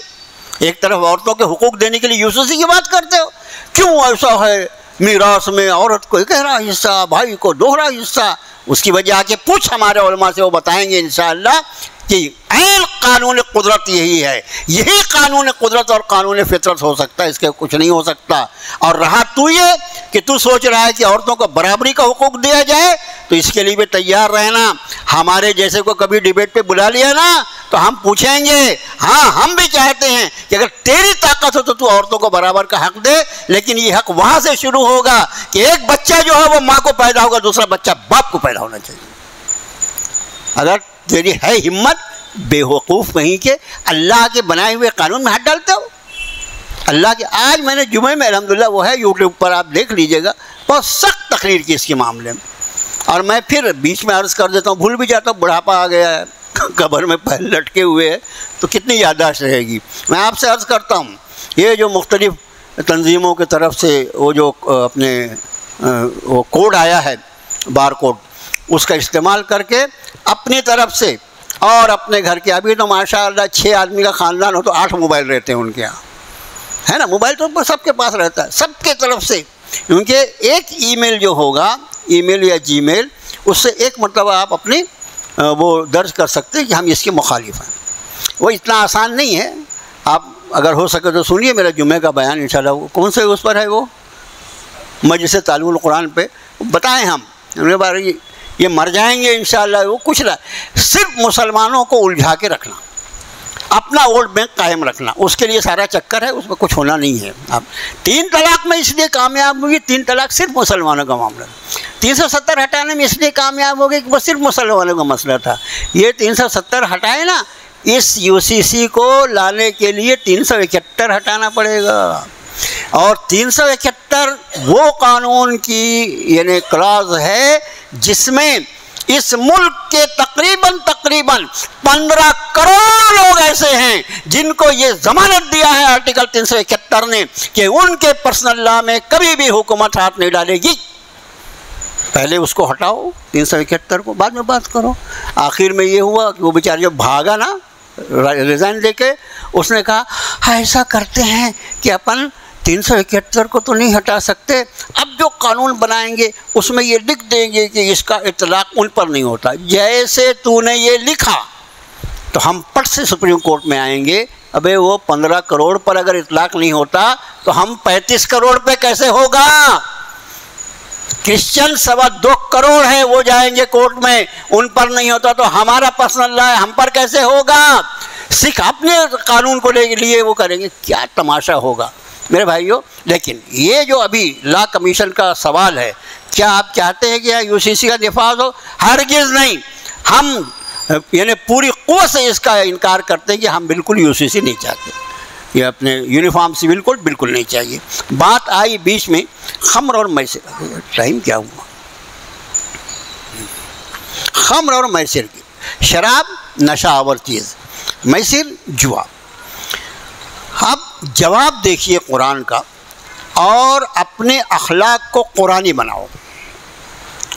Speaker 1: ایک طرف عورتوں کے حقوق دینے کے لیے UCC کی بات کرتے ہو. کیوں ایسا ہے؟ میراث میں عورت کو ایک گہرا حصہ، بھائی کو دوہرا حصہ. اس کی وجہ آ کے پوچھ ہمارے علماء سے، وہ بتائیں گے انشاءاللہ کہ عین قانون قدرت یہی ہے. یہی قانون قدرت اور قانون فطرت ہو سکتا ہے، اس کے کچھ نہیں ہو سکتا. اور رہا تو یہ کہ تو سوچ رہا ہے کہ عورتوں کو برابری کا حقوق دیا جائے، تو اس کے لیے بھی تیار رہنا. ہمارے جیسے کو کبھی ڈیبیٹ پہ بلا لیا نا تو ہم پوچھیں گے، ہاں ہم بھی چاہتے ہیں کہ اگر تیری طاقت ہو تو عورتوں کو برابر کا حق دے، لیکن یہ حق وہاں سے شروع ہوگا کہ ایک بچہ جو ہے وہ ماں کو پیدا ہوگا، دوسرا بچہ باپ کو پیدا ہونا چاہیے. اگر تیری ہے ہمت، بے وقوف کہیں کہ اللہ کے بنائے ہوئے قانون میں ہاتھ ڈالتے ہو. اللہ کے آج میں نے جمعے میں الحمدللہ وہ ہے یوٹیوب پر، آپ دیکھ لیجئے گا، بہت سخت تقریر کی اس کے معاملے میں. اور میں پھر بیچ میں عرض کر دیتا ہوں، بھول بھی جاتا ہوں، بڑھاپا آ گیا ہے، قبر میں پیر لٹکے ہوئے ہیں تو کتنی یادداشت رہے گی. میں آپ سے عرض کرتا ہوں، یہ جو مختلف تنظیموں کی طرف سے وہ جو اپنے وہ کوڈ آیا ہے، بار کوڈ، اس کا استعمال کر کے اپنی طرف سے اور اپنے گھر کے، ابھی تو ماشاءاللہ 6 آدمی کا خاندان ہو تو 8 موبائل رہتے ہیں ان کے یہاں، ہے نا. موبائل تو سب کے پاس رہتا ہے، سب کے طرف سے. کیونکہ ایک ای میل جو ہوگا، ای میل یا جی میل، اس سے ایک مرتبہ آپ اپنی وہ درج کر سکتے ہیں کہ ہم اس کے مخالف ہیں. وہ اتنا آسان نہیں ہے. آپ اگر ہو سکے تو سنیے میرا جمعے کا بیان انشاءاللہ. وہ کون سے اس پر ہے؟ وہ مجلس تعلیم القرآن پہ بتائیں ہم ان بارے. یہ مر جائیں گے انشاءاللہ. وہ کچھ نہ، صرف مسلمانوں کو الجھا کے رکھنا، اپنا ووٹ بینک قائم رکھنا، اس کے لیے سارا چکر ہے. اس میں کچھ ہونا نہیں ہے. اب 3 طلاق میں اس لیے کامیاب ہوئی، 3 طلاق صرف مسلمانوں کا معاملہ. 370 ہٹانے میں اس لیے کامیاب ہو گئی کہ وہ صرف مسلمانوں کا مسئلہ تھا. یہ 370 ہٹائے نا، اس UCC کو لانے کے لیے 371 ہٹانا پڑے گا. اور 371 وہ قانون کی یعنی کلاز ہے جس میں اس ملک کے تقریباً 15 کروڑ لوگ ایسے ہیں جن کو یہ ضمانت دیا ہے آرٹیکل 371 نے کہ ان کے پرسنل لا میں کبھی بھی حکومت ہاتھ نہیں ڈالے گی. پہلے اس کو ہٹاؤ 371 کو، بعد میں بات کرو. آخر میں یہ ہوا کہ وہ بیچارہ جو بھاگا نا ریزائن دے کے، اس نے کہا ایسا کرتے ہیں کہ اپن 371 کو تو نہیں ہٹا سکتے، اب جو قانون بنائیں گے اس میں یہ لکھ دیں گے کہ اس کا اطلاق ان پر نہیں ہوتا. جیسے تو نے یہ لکھا تو ہم پٹ سے سپریم کورٹ میں آئیں گے. ابے وہ 15 کروڑ پر اگر اطلاق نہیں ہوتا تو ہم 35 کروڑ پہ کیسے ہوگا؟ کرسچن 2.25 کروڑ ہے، وہ جائیں گے کورٹ میں، ان پر نہیں ہوتا تو ہمارا پرسنل لا ہے، ہم پر کیسے ہوگا؟ سکھ اپنے قانون کو لے لیے وہ کریں گے. کیا تماشا ہوگا میرے بھائیوں. لیکن یہ جو ابھی لا کمیشن کا سوال ہے، کیا آپ چاہتے ہیں کہ UCC کا نفاذ ہو؟ ہرگز نہیں. ہم یعنی پوری قوت سے اس کا انکار کرتے ہیں کہ ہم بالکل UCC نہیں چاہتے. یہ اپنے یونیفارم سول کوڈ بالکل نہیں چاہیے. بات آئی بیچ میں خمر اور میسر. ٹائم کیا ہوا؟ خمر اور میسر کی. شراب نشہ آور چیز، میسر جوا. اب جواب دیکھیے قرآن کا اور اپنے اخلاق کو قرآنی بناؤ.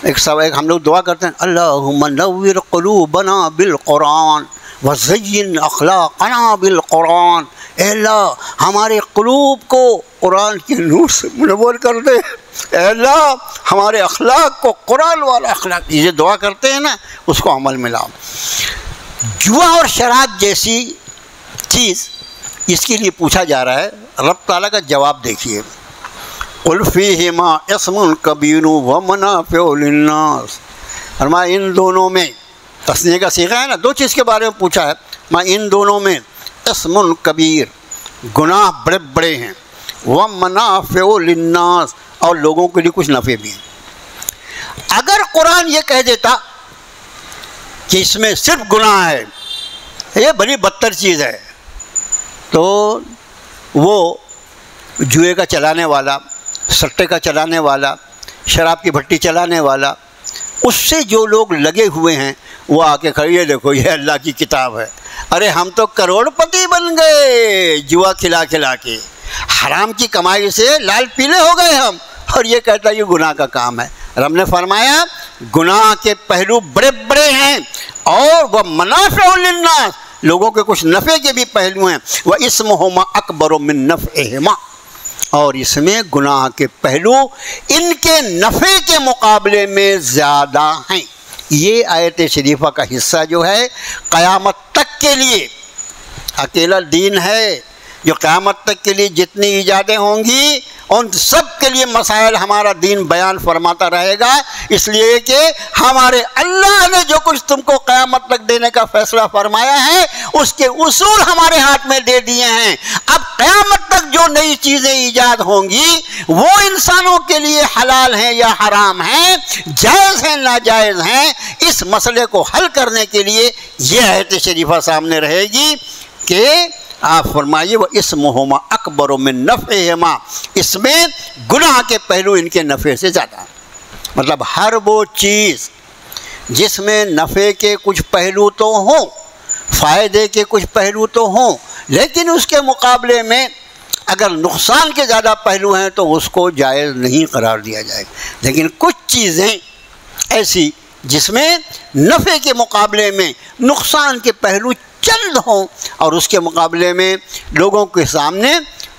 Speaker 1: ایک ہم لوگ دعا کرتے ہیں، اللہم نور قلوبنا بالقرآن وزین اخلاقنا بالقرآن. اے اللہ ہمارے قلوب کو قرآن کے نور سے منور کر دے، اے اللہ ہمارے اخلاق کو قرآن والا اخلاق، یہ دعا کرتے ہیں نا، اس کو عمل میں لاؤ۔ جوا اور شراب جیسی چیز، اس کے لیے پوچھا جا رہا ہے، رب تعالیٰ کا جواب دیکھیے، قُلْ فِيهِمَا اسْمٌ كَبِيرٌ وَمَنَافِعُ لِلنَّاسِ، فرمایا ان دونوں میں، تثنیہ کا صیغہ ہے نا، دو چیز کے بارے میں پوچھا ہے، میں ان دونوں میں اسم کبیر، گناہ بڑے بڑے ہیں، وَمَنَافِعُ لِلنَّاسِ، اور لوگوں کے لیے کچھ نفع بھی ہیں۔ اگر قرآن یہ کہہ دیتا کہ اس میں صرف گناہ ہے، یہ بڑی بدتر چیز ہے، تو وہ جوئے کا چلانے والا، سٹے کا چلانے والا، شراب کی بھٹی چلانے والا، اس سے جو لوگ لگے ہوئے ہیں وہ آ کے کھڑے، یہ دیکھو یہ اللہ کی کتاب ہے، ارے ہم تو کروڑ پتی بن گئے جوا کھلا کھلا کے، حرام کی کمائی سے لال پیلے ہو گئے ہم، اور یہ کہتا ہے یہ گناہ کا کام ہے۔ رب نے فرمایا گناہ کے پہلو بڑے بڑے ہیں، اور وہ منافع للناس، لوگوں کے کچھ نفع کے بھی پہلو ہیں، وَإِسْمُهُمَا أَكْبَرُ مِن نَفْعِهِمَا، اور اس میں گناہ کے پہلو ان کے نفع کے مقابلے میں زیادہ ہیں۔ یہ آیت شریفہ کا حصہ جو ہے قیامت تک کے لیے اکیلا دین ہے، جو قیامت تک کے لیے جتنی ایجادیں ہوں گی ان سب کے لیے مسائل ہمارا دین بیان فرماتا رہے گا، اس لیے کہ ہمارے اللہ نے جو کچھ تم کو قیامت تک دینے کا فیصلہ فرمایا ہے اس کے اصول ہمارے ہاتھ میں دے دیے ہیں۔ اب قیامت تک جو نئی چیزیں ایجاد ہوں گی وہ انسانوں کے لیے حلال ہیں یا حرام ہیں، جائز ہیں ناجائز ہیں، اس مسئلے کو حل کرنے کے لیے یہ آیت شریفہ سامنے رہے گی کہ آپ فرمائیے وَإِسْمُهُمَا أَكْبَرُ مِن نَفْعِهِمَا، اس میں گناہ کے پہلو ان کے نفع سے زیادہ ہیں۔ مطلب ہر وہ چیز جس میں نفع کے کچھ پہلو تو ہوں، فائدے کے کچھ پہلو تو ہوں، لیکن اس کے مقابلے میں اگر نقصان کے زیادہ پہلو ہیں تو اس کو جائز نہیں قرار دیا جائے گا۔ لیکن کچھ چیزیں ایسی جس میں نفع کے مقابلے میں نقصان کے پہلو چند ہوں، اور اس کے مقابلے میں لوگوں کے سامنے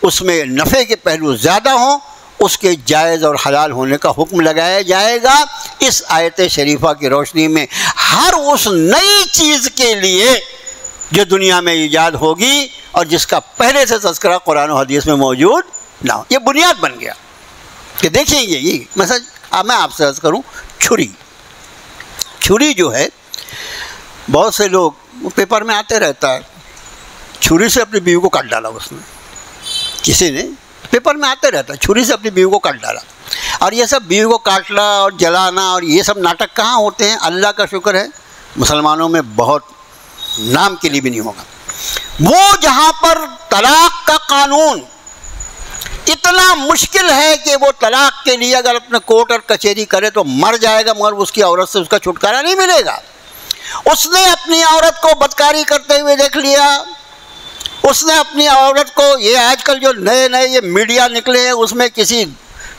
Speaker 1: اس میں نفع کے پہلو زیادہ ہوں، اس کے جائز اور حلال ہونے کا حکم لگایا جائے گا۔ اس آیت شریفہ کی روشنی میں ہر اس نئی چیز کے لیے جو دنیا میں ایجاد ہوگی اور جس کا پہلے سے تذکرہ قرآن و حدیث میں موجود نہ ہو، یہ بنیاد بن گیا کہ دیکھیں گے۔ یہ مثلا میں آپ سے عرض کروں، چھری جو ہے، بہت سے لوگ پیپر میں آتے رہتا ہے، چھری سے اپنی بیوی کو کاٹ ڈالا، اس نے کسی نے پیپر میں آتے رہتا ہے چھری سے اپنی بیوی کو کاٹ ڈالا، اور یہ سب بیوی کو کاٹنا اور جلانا اور یہ سب ناٹک کہاں ہوتے ہیں؟ اللہ کا شکر ہے مسلمانوں میں بہت نام کے لیے بھی نہیں ہوگا۔ وہ جہاں پر طلاق کا قانون اتنا مشکل ہے کہ وہ طلاق کے لیے اگر اپنے کورٹ اور کچہری کرے تو مر جائے گا، مگر اس کی عورت سے اس کا چھٹکارا نہیں ملے گا۔ اس نے اپنی عورت کو بدکاری کرتے ہوئے دیکھ لیا، اس نے اپنی عورت کو، یہ آج کل جو نئے یہ میڈیا نکلے ہیں اس میں کسی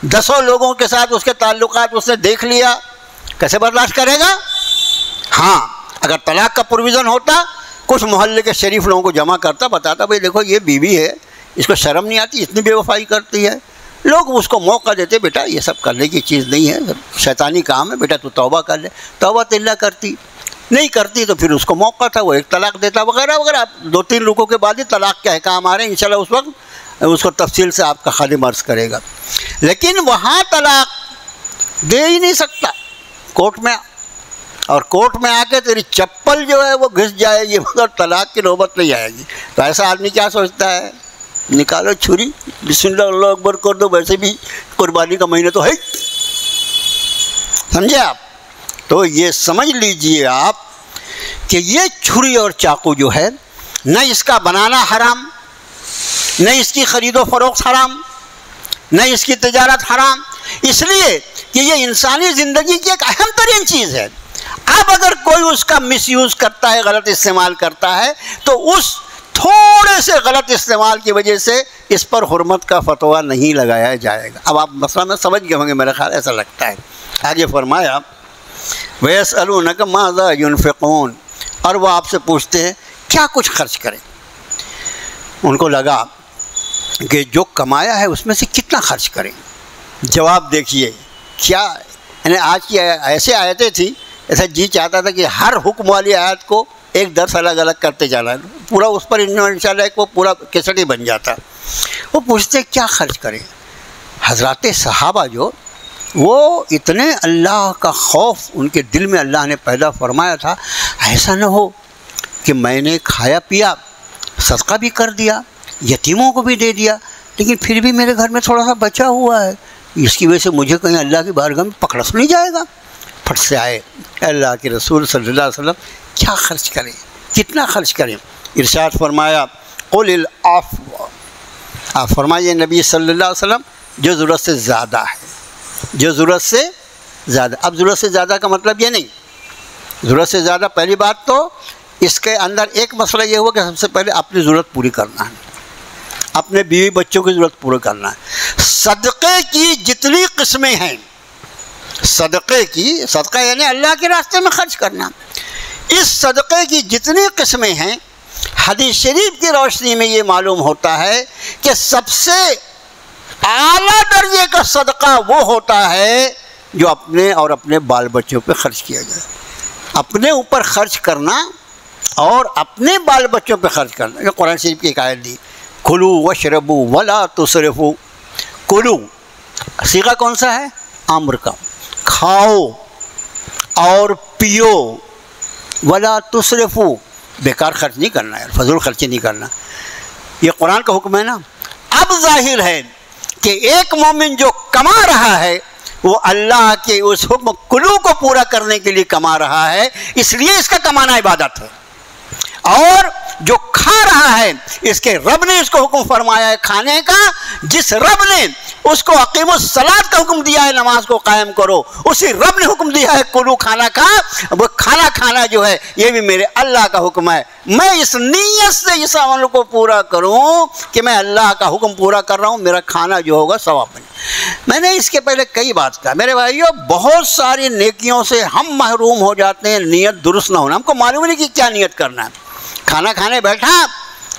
Speaker 1: 10 لوگوں کے ساتھ اس کے تعلقات اس نے دیکھ لیا، کیسے برداشت کرے گا؟ ہاں اگر طلاق کا پروویژن ہوتا، کچھ محلے کے شریف لوگوں کو جمع کرتا، بتاتا بھائی دیکھو یہ بیوی ہے، اس کو شرم نہیں آتی، اتنی بے وفائی کرتی ہے، لوگ اس کو موقع دیتے، بیٹا یہ سب کرنے کی چیز نہیں ہے، شیطانی کام ہے، بیٹا تو توبہ کر لے، توبہ تلّہ کرتی، نہیں کرتی تو پھر اس کو موقع تھا، وہ ایک طلاق دیتا وغیرہ وغیرہ۔ 2-3 رکوع کے بعد ہی طلاق کے احکام آ رہے ہیں، انشاءاللہ اس وقت اس کو تفصیل سے آپ کا خادم عرض کرے گا۔ لیکن وہاں طلاق دے ہی نہیں سکتا کورٹ میں، اور کورٹ میں آ کے تیری چپل جو ہے وہ گھس جائے گی مگر طلاق کی نوبت نہیں آئے گی۔ تو ایسا آدمی کیا سوچتا ہے؟ نکالو چھری، بسم اللہ اللہ اکبر کر دو، ویسے بھی قربانی کا مہینہ تو ہے، سمجھے آپ؟ تو یہ سمجھ لیجئے آپ کہ یہ چھری اور چاقو جو ہے، نہ اس کا بنانا حرام، نہ اس کی خرید و فروخت حرام، نہ اس کی تجارت حرام، اس لیے کہ یہ انسانی زندگی کی ایک اہم ترین چیز ہے۔ اب اگر کوئی اس کا مس یوز کرتا ہے، غلط استعمال کرتا ہے، تو اس تھوڑے سے غلط استعمال کی وجہ سے اس پر حرمت کا فتویٰ نہیں لگایا جائے گا۔ اب آپ مسئلہ میں سمجھ گئے ہوں گے، میرا خیال ایسا لگتا ہے۔ آگے فرمایا وَيَسْأَلُونَكَ مَاذَا يُنْفِقُونَ، اور وہ آپ سے پوچھتے ہیں کیا کچھ خرچ کریں۔ ان کو لگا کہ جو کمایا ہے اس میں سے کتنا خرچ کریں. جواب دیکھیے کیا، یعنی آج کی ایسے آیتیں تھیں، ایسا جی چاہتا تھا کہ ہر حکم والی آیت کو ایک درس الگ الگ کرتے جانا، پورا اس پر انشاءاللہ ایک وہ پورا کیسٹ ہی بن جاتا. وہ پوچھتے کیا خرچ کریں. حضرات صحابہ جو وہ اتنے اللہ کا خوف ان کے دل میں اللہ نے پیدا فرمایا تھا، ایسا نہ ہو کہ میں نے کھایا پیا، صدقہ بھی کر دیا، یتیموں کو بھی دے دیا، لیکن پھر بھی میرے گھر میں تھوڑا سا بچا ہوا ہے، اس کی وجہ سے مجھے کہیں اللہ کی بارگاہ میں پکڑس نہیں جائے گا. پھٹ سے آئے اللہ کے رسول صلی اللہ علیہ وسلم کیا خرچ کریں، کتنا خرچ کریں. ارشاد فرمایا قل العفو، آپ فرمائیے نبی صلی اللہ علیہ وسلم جو ضرورت سے زیادہ ہے، جو ضرورت سے زیادہ. اب ضرورت سے زیادہ کا مطلب یہ نہیں، ضرورت سے زیادہ پہلی بات تو اس کے اندر ایک مسئلہ یہ ہوا کہ سب سے پہلے اپنی ضرورت پوری کرنا ہے، اپنے بیوی بچوں کی ضرورت پورا کرنا ہے. صدقے کی جتنی قسمیں ہیں، صدقے کی، صدقہ یعنی اللہ کے راستے میں خرچ کرنا، اس صدقے کی جتنی قسمیں ہیں، حدیث شریف کی روشنی میں یہ معلوم ہوتا ہے کہ سب سے اعلیٰ درجے کا صدقہ وہ ہوتا ہے جو اپنے اور اپنے بال بچوں پہ خرچ کیا جائے. اپنے اوپر خرچ کرنا اور اپنے بال بچوں پہ خرچ کرنا. یہ قرآن شریف کی ایک آیت دی، کلو وشربو ولا تسرفو. کلو صیغہ کون سا ہے؟ امر کا، کھاؤ اور پیو، ولا تسرفو بیکار خرچ نہیں کرنا ہے، فضول خرچی نہیں کرنا. یہ قرآن کا حکم ہے نا. اب ظاہر ہے کہ ایک مومن جو کما رہا ہے وہ اللہ کے اس حکم کلو کو پورا کرنے کے لیے کما رہا ہے، اس لیے اس کا کمانا عبادت ہے. اور جو کھا رہا ہے اس کے رب نے اس کو حکم فرمایا ہے کھانے کا. جس رب نے اس کو اقیم الصلاۃ کا حکم دیا ہے نماز کو قائم کرو، اسی رب نے حکم دیا ہے کلو کھانا کھا. وہ کھانا کھانا جو ہے یہ بھی میرے اللہ کا حکم ہے. میں اس نیت سے اس عمل کو پورا کروں کہ میں اللہ کا حکم پورا کر رہا ہوں، میرا کھانا جو ہوگا ثواب بنے. میں نے اس کے پہلے کئی بات کہا میرے بھائیو، بہت ساری نیکیوں سے ہم محروم ہو جاتے ہیں نیت درست نہ ہونا. ہم کو معلوم نہیں کہ کیا نیت کرنا ہے. کھانا کھانے بیٹھا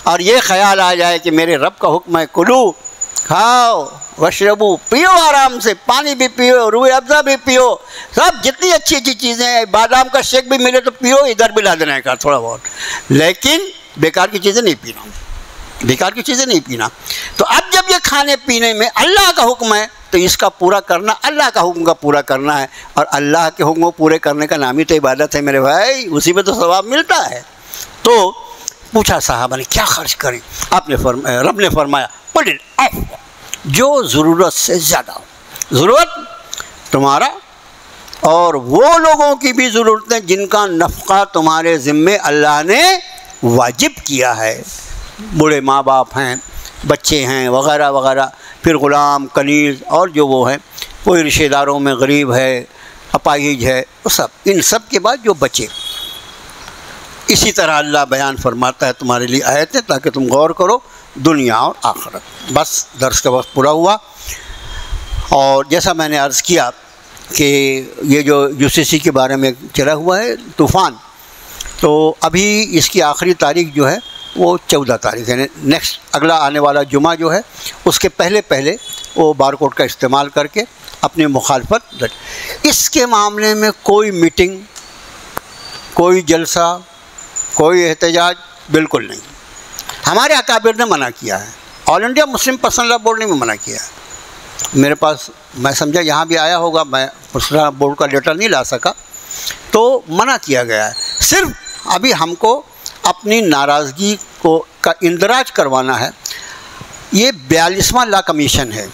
Speaker 1: اور یہ خیال آ جائے کہ میرے رب کا حکم ہے کلو، کھاؤ وشربو، پیو آرام سے، پانی بھی پیو، روح افزا بھی پیو، سب جتنی اچھی اچھی چیزیں ہیں، بادام کا شیک بھی ملے تو پیو، ادھر بھی لا دینا کا تھوڑا بہت، لیکن بیکار کی چیزیں نہیں پینا، بیکار کی چیزیں نہیں پینا. تو اب جب یہ کھانے پینے میں اللہ کا حکم ہے تو اس کا پورا کرنا اللہ کا حکم کا پورا کرنا ہے. اور اللہ کے حکم کو پورے کرنے کا نام ہی تو عبادت ہے میرے بھائی، اسی میں تو ثواب ملتا ہے. تو پوچھا صحابہ نے کیا خرچ کریں. آپ نے رب نے فرمایا قل العفو، جو ضرورت سے زیادہ ہو. ضرورت تمہارا اور وہ لوگوں کی بھی ضرورتیں جن کا نفقہ تمہارے ذمے اللہ نے واجب کیا ہے. بوڑھے ماں باپ ہیں، بچے ہیں وغیرہ وغیرہ، پھر غلام کنیز اور جو وہ ہیں، کوئی رشتہ داروں میں غریب ہے، اپاہج ہے، وہ سب، ان سب کے بعد جو بچے. اسی طرح اللہ بیان فرماتا ہے تمہارے لیے آیتیں تاکہ تم غور کرو دنیا اور آخرت. بس درس کا وقت پورا ہوا. اور جیسا میں نے عرض کیا کہ یہ جو UCC کے بارے میں چلا ہوا ہے طوفان، تو ابھی اس کی آخری تاریخ جو ہے وہ 14 تاریخ ہے، نیکسٹ اگلا آنے والا جمعہ جو ہے اس کے پہلے وہ بار کوڈ کا استعمال کر کے اپنی مخالفت. اس کے معاملے میں کوئی میٹنگ، کوئی جلسہ، کوئی احتجاج بالکل نہیں. ہمارے اکابر نے منع کیا ہے، آل انڈیا مسلم پرسنل لا بورڈ نے بھی منع کیا ہے. میرے پاس میں سمجھا یہاں بھی آیا ہوگا، میں پرسنل لا بورڈ کا لیٹر نہیں لا سکا، تو منع کیا گیا ہے. صرف ابھی ہم کو اپنی ناراضگی کا اندراج کروانا ہے. یہ 42واں لا کمیشن ہے،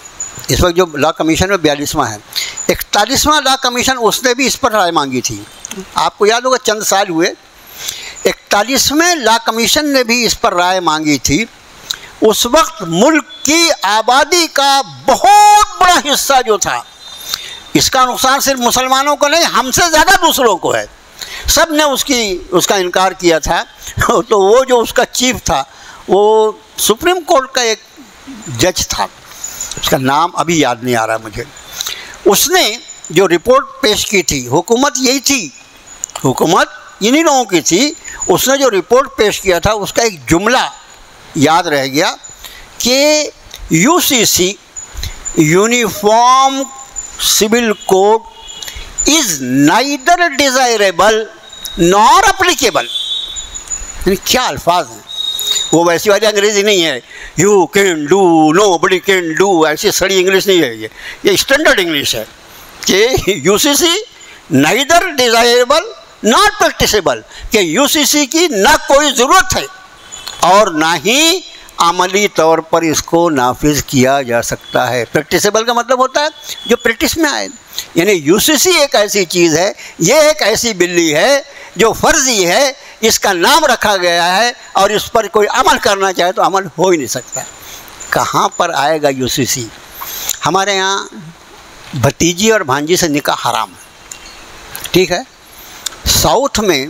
Speaker 1: اس وقت جو لا کمیشن ہے 42واں ہے. 41واں لا کمیشن اس نے بھی اس پر رائے مانگی تھی. آپ کو یاد ہوگا چند سال ہوئے، 41ویں لا کمیشن نے بھی اس پر رائے مانگی تھی. اس وقت ملک کی آبادی کا بہت بڑا حصہ جو تھا، اس کا نقصان صرف مسلمانوں کو نہیں، ہم سے زیادہ دوسروں کو ہے. سب نے اس کا انکار کیا تھا. تو وہ جو اس کا چیف تھا وہ سپریم کورٹ کا ایک جج تھا، اس کا نام ابھی یاد نہیں آ رہا مجھے. اس نے جو رپورٹ پیش کی تھی، حکومت یہی تھی، حکومت انہی لوگوں کی تھی. اس نے جو رپورٹ پیش کیا تھا اس کا ایک جملہ یاد رہ گیا کہ UCC uniform civil code is neither desirable nor applicable. کیا الفاظ ہیں, وہ ویسی والی انگریزی نہیں ہے you can do nobody can do, ایسی سڑی انگلش نہیں ہے. یہ اسٹینڈرڈ انگلش ہے کہ UCC نائدر ڈیزائریبل ناٹ پریکٹیسیبل, کہ UCC کی نہ کوئی ضرورت ہے اور نہ ہی عملی طور پر اس کو نافذ کیا جا سکتا ہے. پریکٹیسیبل کا مطلب ہوتا ہے جو پریکٹس میں آئے, یعنی UCC ایک ایسی چیز ہے, یہ ایک ایسی بلی ہے جو فرضی ہے, اس کا نام رکھا گیا ہے اور اس پر کوئی عمل کرنا چاہے تو عمل ہو ہی نہیں سکتا. کہاں پر آئے گا UCC؟ ہمارے یہاں بھتیجی اور بھانجی سے نکاح حرام ہے, ٹھیک ہے. ساؤتھ میں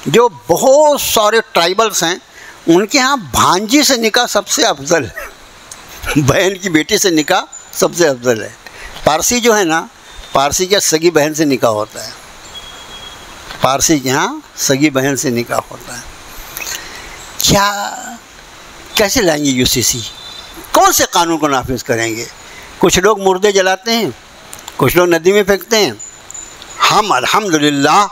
Speaker 1: جو بہت سارے ٹرائبلس ہیں ان کے ہاں بھانجی سے نکاح سب سے افضل ہے, بہن کی بیٹی سے نکاح سب سے افضل ہے. پارسی جو ہے نا, پارسی کے سگی بہن سے نکاح ہوتا ہے, پارسی کے ہاں سگی بہن سے نکاح ہوتا ہے. کیسے لائیں گے UCC؟ کون سے قانون کو نافذ کریں گے؟ کچھ لوگ مردے جلاتے ہیں, کچھ لوگ ندی میں پھینکتے ہیں. ہم الحمدللہ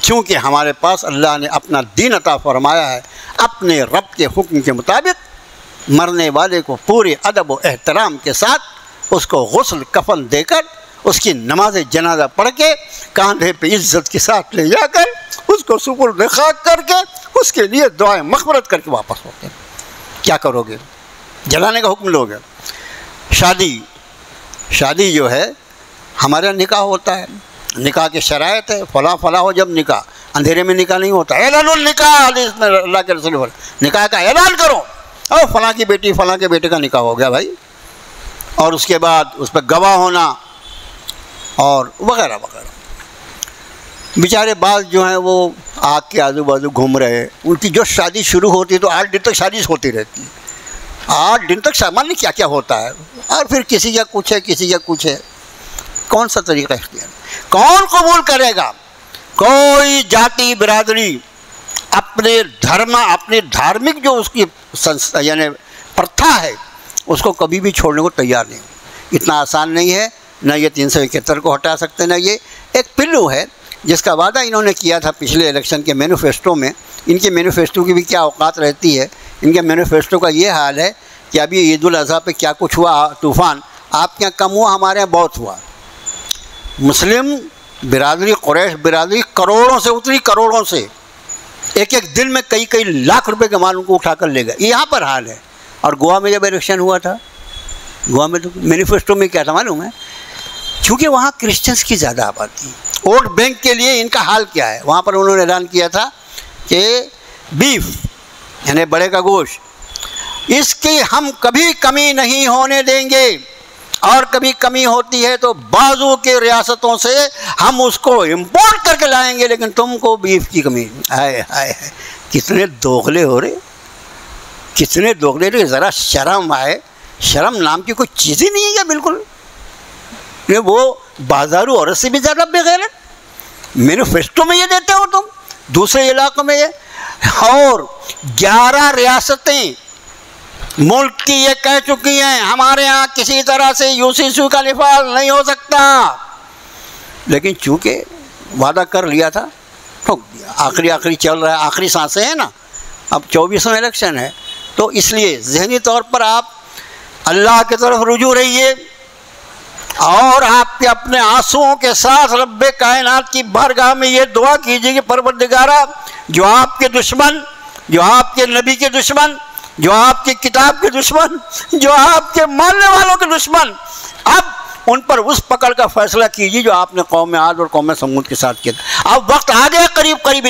Speaker 1: چونکہ ہمارے پاس اللہ نے اپنا دین عطا فرمایا ہے, اپنے رب کے حکم کے مطابق مرنے والے کو پورے ادب و احترام کے ساتھ اس کو غسل کفن دے کر اس کی نماز جنازہ پڑھ کے کاندھے پہ عزت کے ساتھ لے جا کر اس کو سپرد خاک کر کے اس کے لیے دعائیں مغفرت کر کے واپس ہوتے ہیں. کیا کرو گے؟ جلانے کا حکم لوگے. شادی جو ہے ہمارے یہاں نکاح ہوتا ہے, نکاح کی شرائط ہے فلاں ہو جب نکاح, اندھیرے میں نکاح نہیں ہوتا. اعلان النکاح, حدیث میں اللہ کے رسول بولے نکاح کا اعلان کرو, اور فلاں کی بیٹی فلاں کے بیٹے کا نکاح ہو گیا بھائی, اور اس کے بعد اس پہ گواہ ہونا اور وغیرہ وغیرہ. بیچارے بعض جو ہیں وہ آگ کے آزو بازو گھوم رہے, ان کی جو شادی شروع ہوتی ہے تو 8 دن تک شادی ہوتی رہتی ہے, 8 دن تک سامان کیا کیا ہوتا ہے, اور پھر کسی کا کچھ ہے کسی کا کچھ ہے. کون سا طریقہ اختیار, کون قبول کرے گا؟ کوئی جاتی برادری اپنے اپنے دھارمک جو اس کی یعنی پرتھا ہے اس کو کبھی بھی چھوڑنے کو تیار نہیں. اتنا آسان نہیں ہے, نہ یہ 371 کو ہٹا سکتے, نہ یہ ایک پلو ہے جس کا وعدہ انہوں نے کیا تھا پچھلے الیکشن کے مینیفیسٹو میں. ان کے مینیفیسٹو کی بھی کیا اوقات رہتی ہے, ان کے مینیفیسٹو کا یہ حال ہے کہ ابھی عید الاضحیٰ پہ کیا کچھ ہوا طوفان, آپ کے یہاں کم ہوا, ہمارے یہاں بہت ہوا. مسلم برادری, قریش برادری کروڑوں سے اتری, کروڑوں سے, ایک دن میں کئی لاکھ روپے کے مال ان کو اٹھا کر لے گئے. یہ یہاں پر حال ہے. اور گوا میں جب الیکشن ہوا تھا, گوا میں تو مینیفیسٹو میں کیا تھا معلوم ہے, چونکہ وہاں کرسچنس کی زیادہ آبادی, ووٹ بینک کے لیے ان کا حال کیا ہے. وہاں پر انہوں نے اعلان کیا تھا کہ بیف یعنی بڑے کا گوشت, اس کی ہم کبھی کمی نہیں ہونے دیں گے, اور کبھی کمی ہوتی ہے تو بازو کے ریاستوں سے ہم اس کو امپورٹ کر کے لائیں گے, لیکن تم کو بیف کی کمی. ہائے ہائے ہائے, کتنے دوغلے ہو رہے, کتنے دوغلے رہے. ذرا شرم آئے, شرم نام کی کوئی چیز ہی نہیں ہے کیا بالکل؟ وہ بازارو عورت سے بھی زیادہ بغیرت. مینیفیسٹو میں یہ دیتے ہو تم, دوسرے علاقوں میں یہ. اور 11 ریاستیں ملک کی یہ کہہ چکی ہیں ہمارے ہاں کسی طرح سے UCC کا نفاذ نہیں ہو سکتا, لیکن چونکہ وعدہ کر لیا تھا ٹھوک دیا. آخری چل رہا ہے, آخری سانسیں ہیں نا, اب 24واں الیکشن ہے, تو اس لیے ذہنی طور پر آپ اللہ کی طرف رجوع رہیے, اور آپ کے اپنے آنسوؤں کے ساتھ رب کائنات کی بارگاہ میں یہ دعا کیجیے کہ پروردگارا, جو آپ کے دشمن, جو آپ کے نبی کے دشمن, جو آپ کی کتاب کے دشمن, جو آپ کے ماننے والوں کے دشمن, اب ان پر اس پکڑ کا فیصلہ کیجیے جو آپ نے قوم عاد اور قوم سمود کے ساتھ کیا. اب وقت آ گیا قریب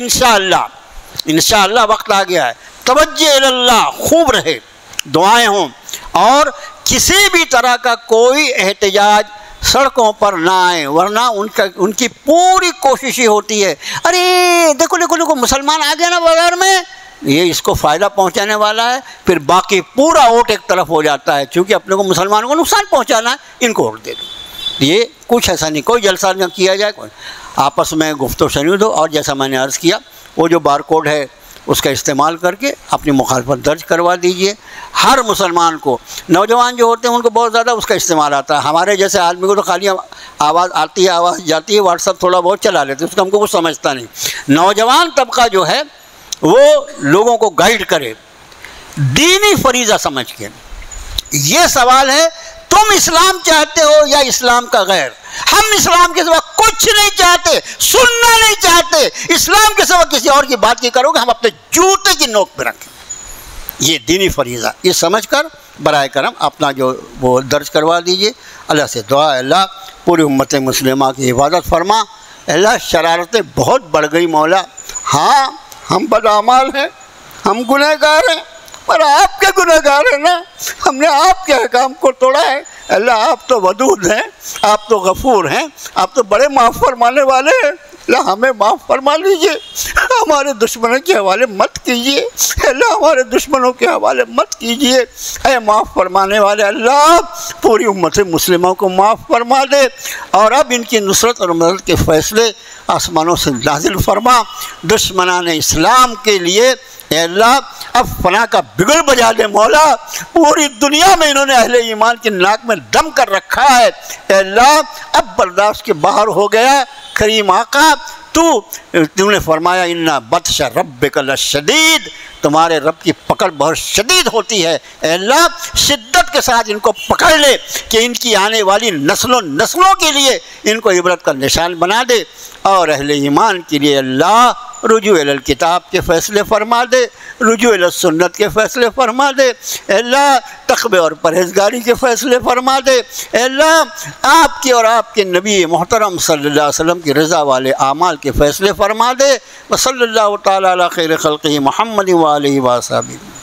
Speaker 1: انشاءاللہ وقت آ گیا ہے. توجہ اللہ, خوب رہے, دعائیں ہوں, اور کسی بھی طرح کا کوئی احتجاج سڑکوں پر نہ آئے, ورنہ ان کی پوری کوشش ہی ہوتی ہے ارے دیکھو مسلمان آ گیا نا بازار میں, یہ اس کو فائدہ پہنچانے والا ہے, پھر باقی پورا ووٹ ایک طرف ہو جاتا ہے. چونکہ اپنے کو مسلمانوں کو نقصان پہنچانا ہے, ان کو ووٹ دے دو. یہ کچھ ایسا نہیں, کوئی جلسہ نہ کیا جائے, کوئی آپس میں گفت و شنید ہو. اور جیسا میں نے عرض کیا, وہ جو بار کوڈ ہے اس کا استعمال کر کے اپنی مخالفت درج کروا دیجئے۔ ہر مسلمان کو، نوجوان جو ہوتے ہیں ان کو بہت زیادہ اس کا استعمال آتا ہے، ہمارے جیسے آدمی کو تو خالی آواز آتی ہے آواز جاتی ہے، واٹس ایپ تھوڑا بہت چلا لیتے ہیں، اس کا ہم کو کچھ سمجھتا نہیں۔ نوجوان طبقہ جو ہے وہ لوگوں کو گائیڈ کرے دینی فریضہ سمجھ کے۔ یہ سوال ہے تم اسلام چاہتے ہو یا اسلام کا غیر؟ ہم اسلام کے سوا کچھ نہیں چاہتے، سننا نہیں چاہتے، اسلام کے سوا کسی اور کی بات کی کرو گے ہم اپنے جوتے کی نوک پہ رکھیں۔ یہ دینی فریضہ، یہ سمجھ کر برائے کرم اپنا جو وہ درج کروا دیجئے۔ اللہ سے دعا ہے اللہ پوری امت مسلمہ کی حفاظت فرما۔ اللہ شرارتیں بہت بڑھ گئی مولا، ہاں ہم بدعمال ہیں، ہم گنہگار ہیں، پر آپ کے گنہگار ہیں نا، ہم نے آپ کے احکام کو توڑا ہے۔ اللہ آپ تو ودود ہیں، آپ تو غفور ہیں، آپ تو بڑے معاف فرمانے والے ہیں، اللہ ہمیں معاف فرما لیجئے، ہمارے دشمنوں کے حوالے مت کیجئے، اللہ ہمارے دشمنوں کے حوالے مت کیجئے، اے معاف فرمانے والے اللہ پوری امت مسلموں کو معاف فرما دے، اور اب ان کی نصرت اور مدد کے فیصلے آسمانوں سے نازل فرما۔ دشمنان اسلام کے لیے اے اللہ اب فنا کا بگل بجا دے مولا، پوری دنیا میں انہوں نے اہل ایمان کی ناک میں دم کر رکھا ہے، اے اللہ اب برداشت کے باہر ہو گیا۔ کریم آقا تو نے فرمایا اِنَّ بطشَ رَبِّكَ لَشَدِيدٌ، تمہارے رب کی پکڑ بہت شدید ہوتی ہے، اے اللہ شدت کے ساتھ ان کو پکڑ لے کہ ان کی آنے والی نسلوں کے لیے ان کو عبرت کا نشان بنا دے، اور اہل ایمان کے لیے اللہ رجوع الی الکتاب کے فیصلے فرما دے، رجوع الی السنت کے فیصلے فرما دے، اے اللہ تقوی اور پرہیزگاری کے فیصلے فرما دے، اے اللہ آپ کے اور آپ کے نبی محترم صلی اللہ علیہ وسلم کی رضا والے اعمال کے فیصلے فرما دے۔ وصلی اللہ تعالی علی خیر خلقہ محمد وآلہ وصحبہ۔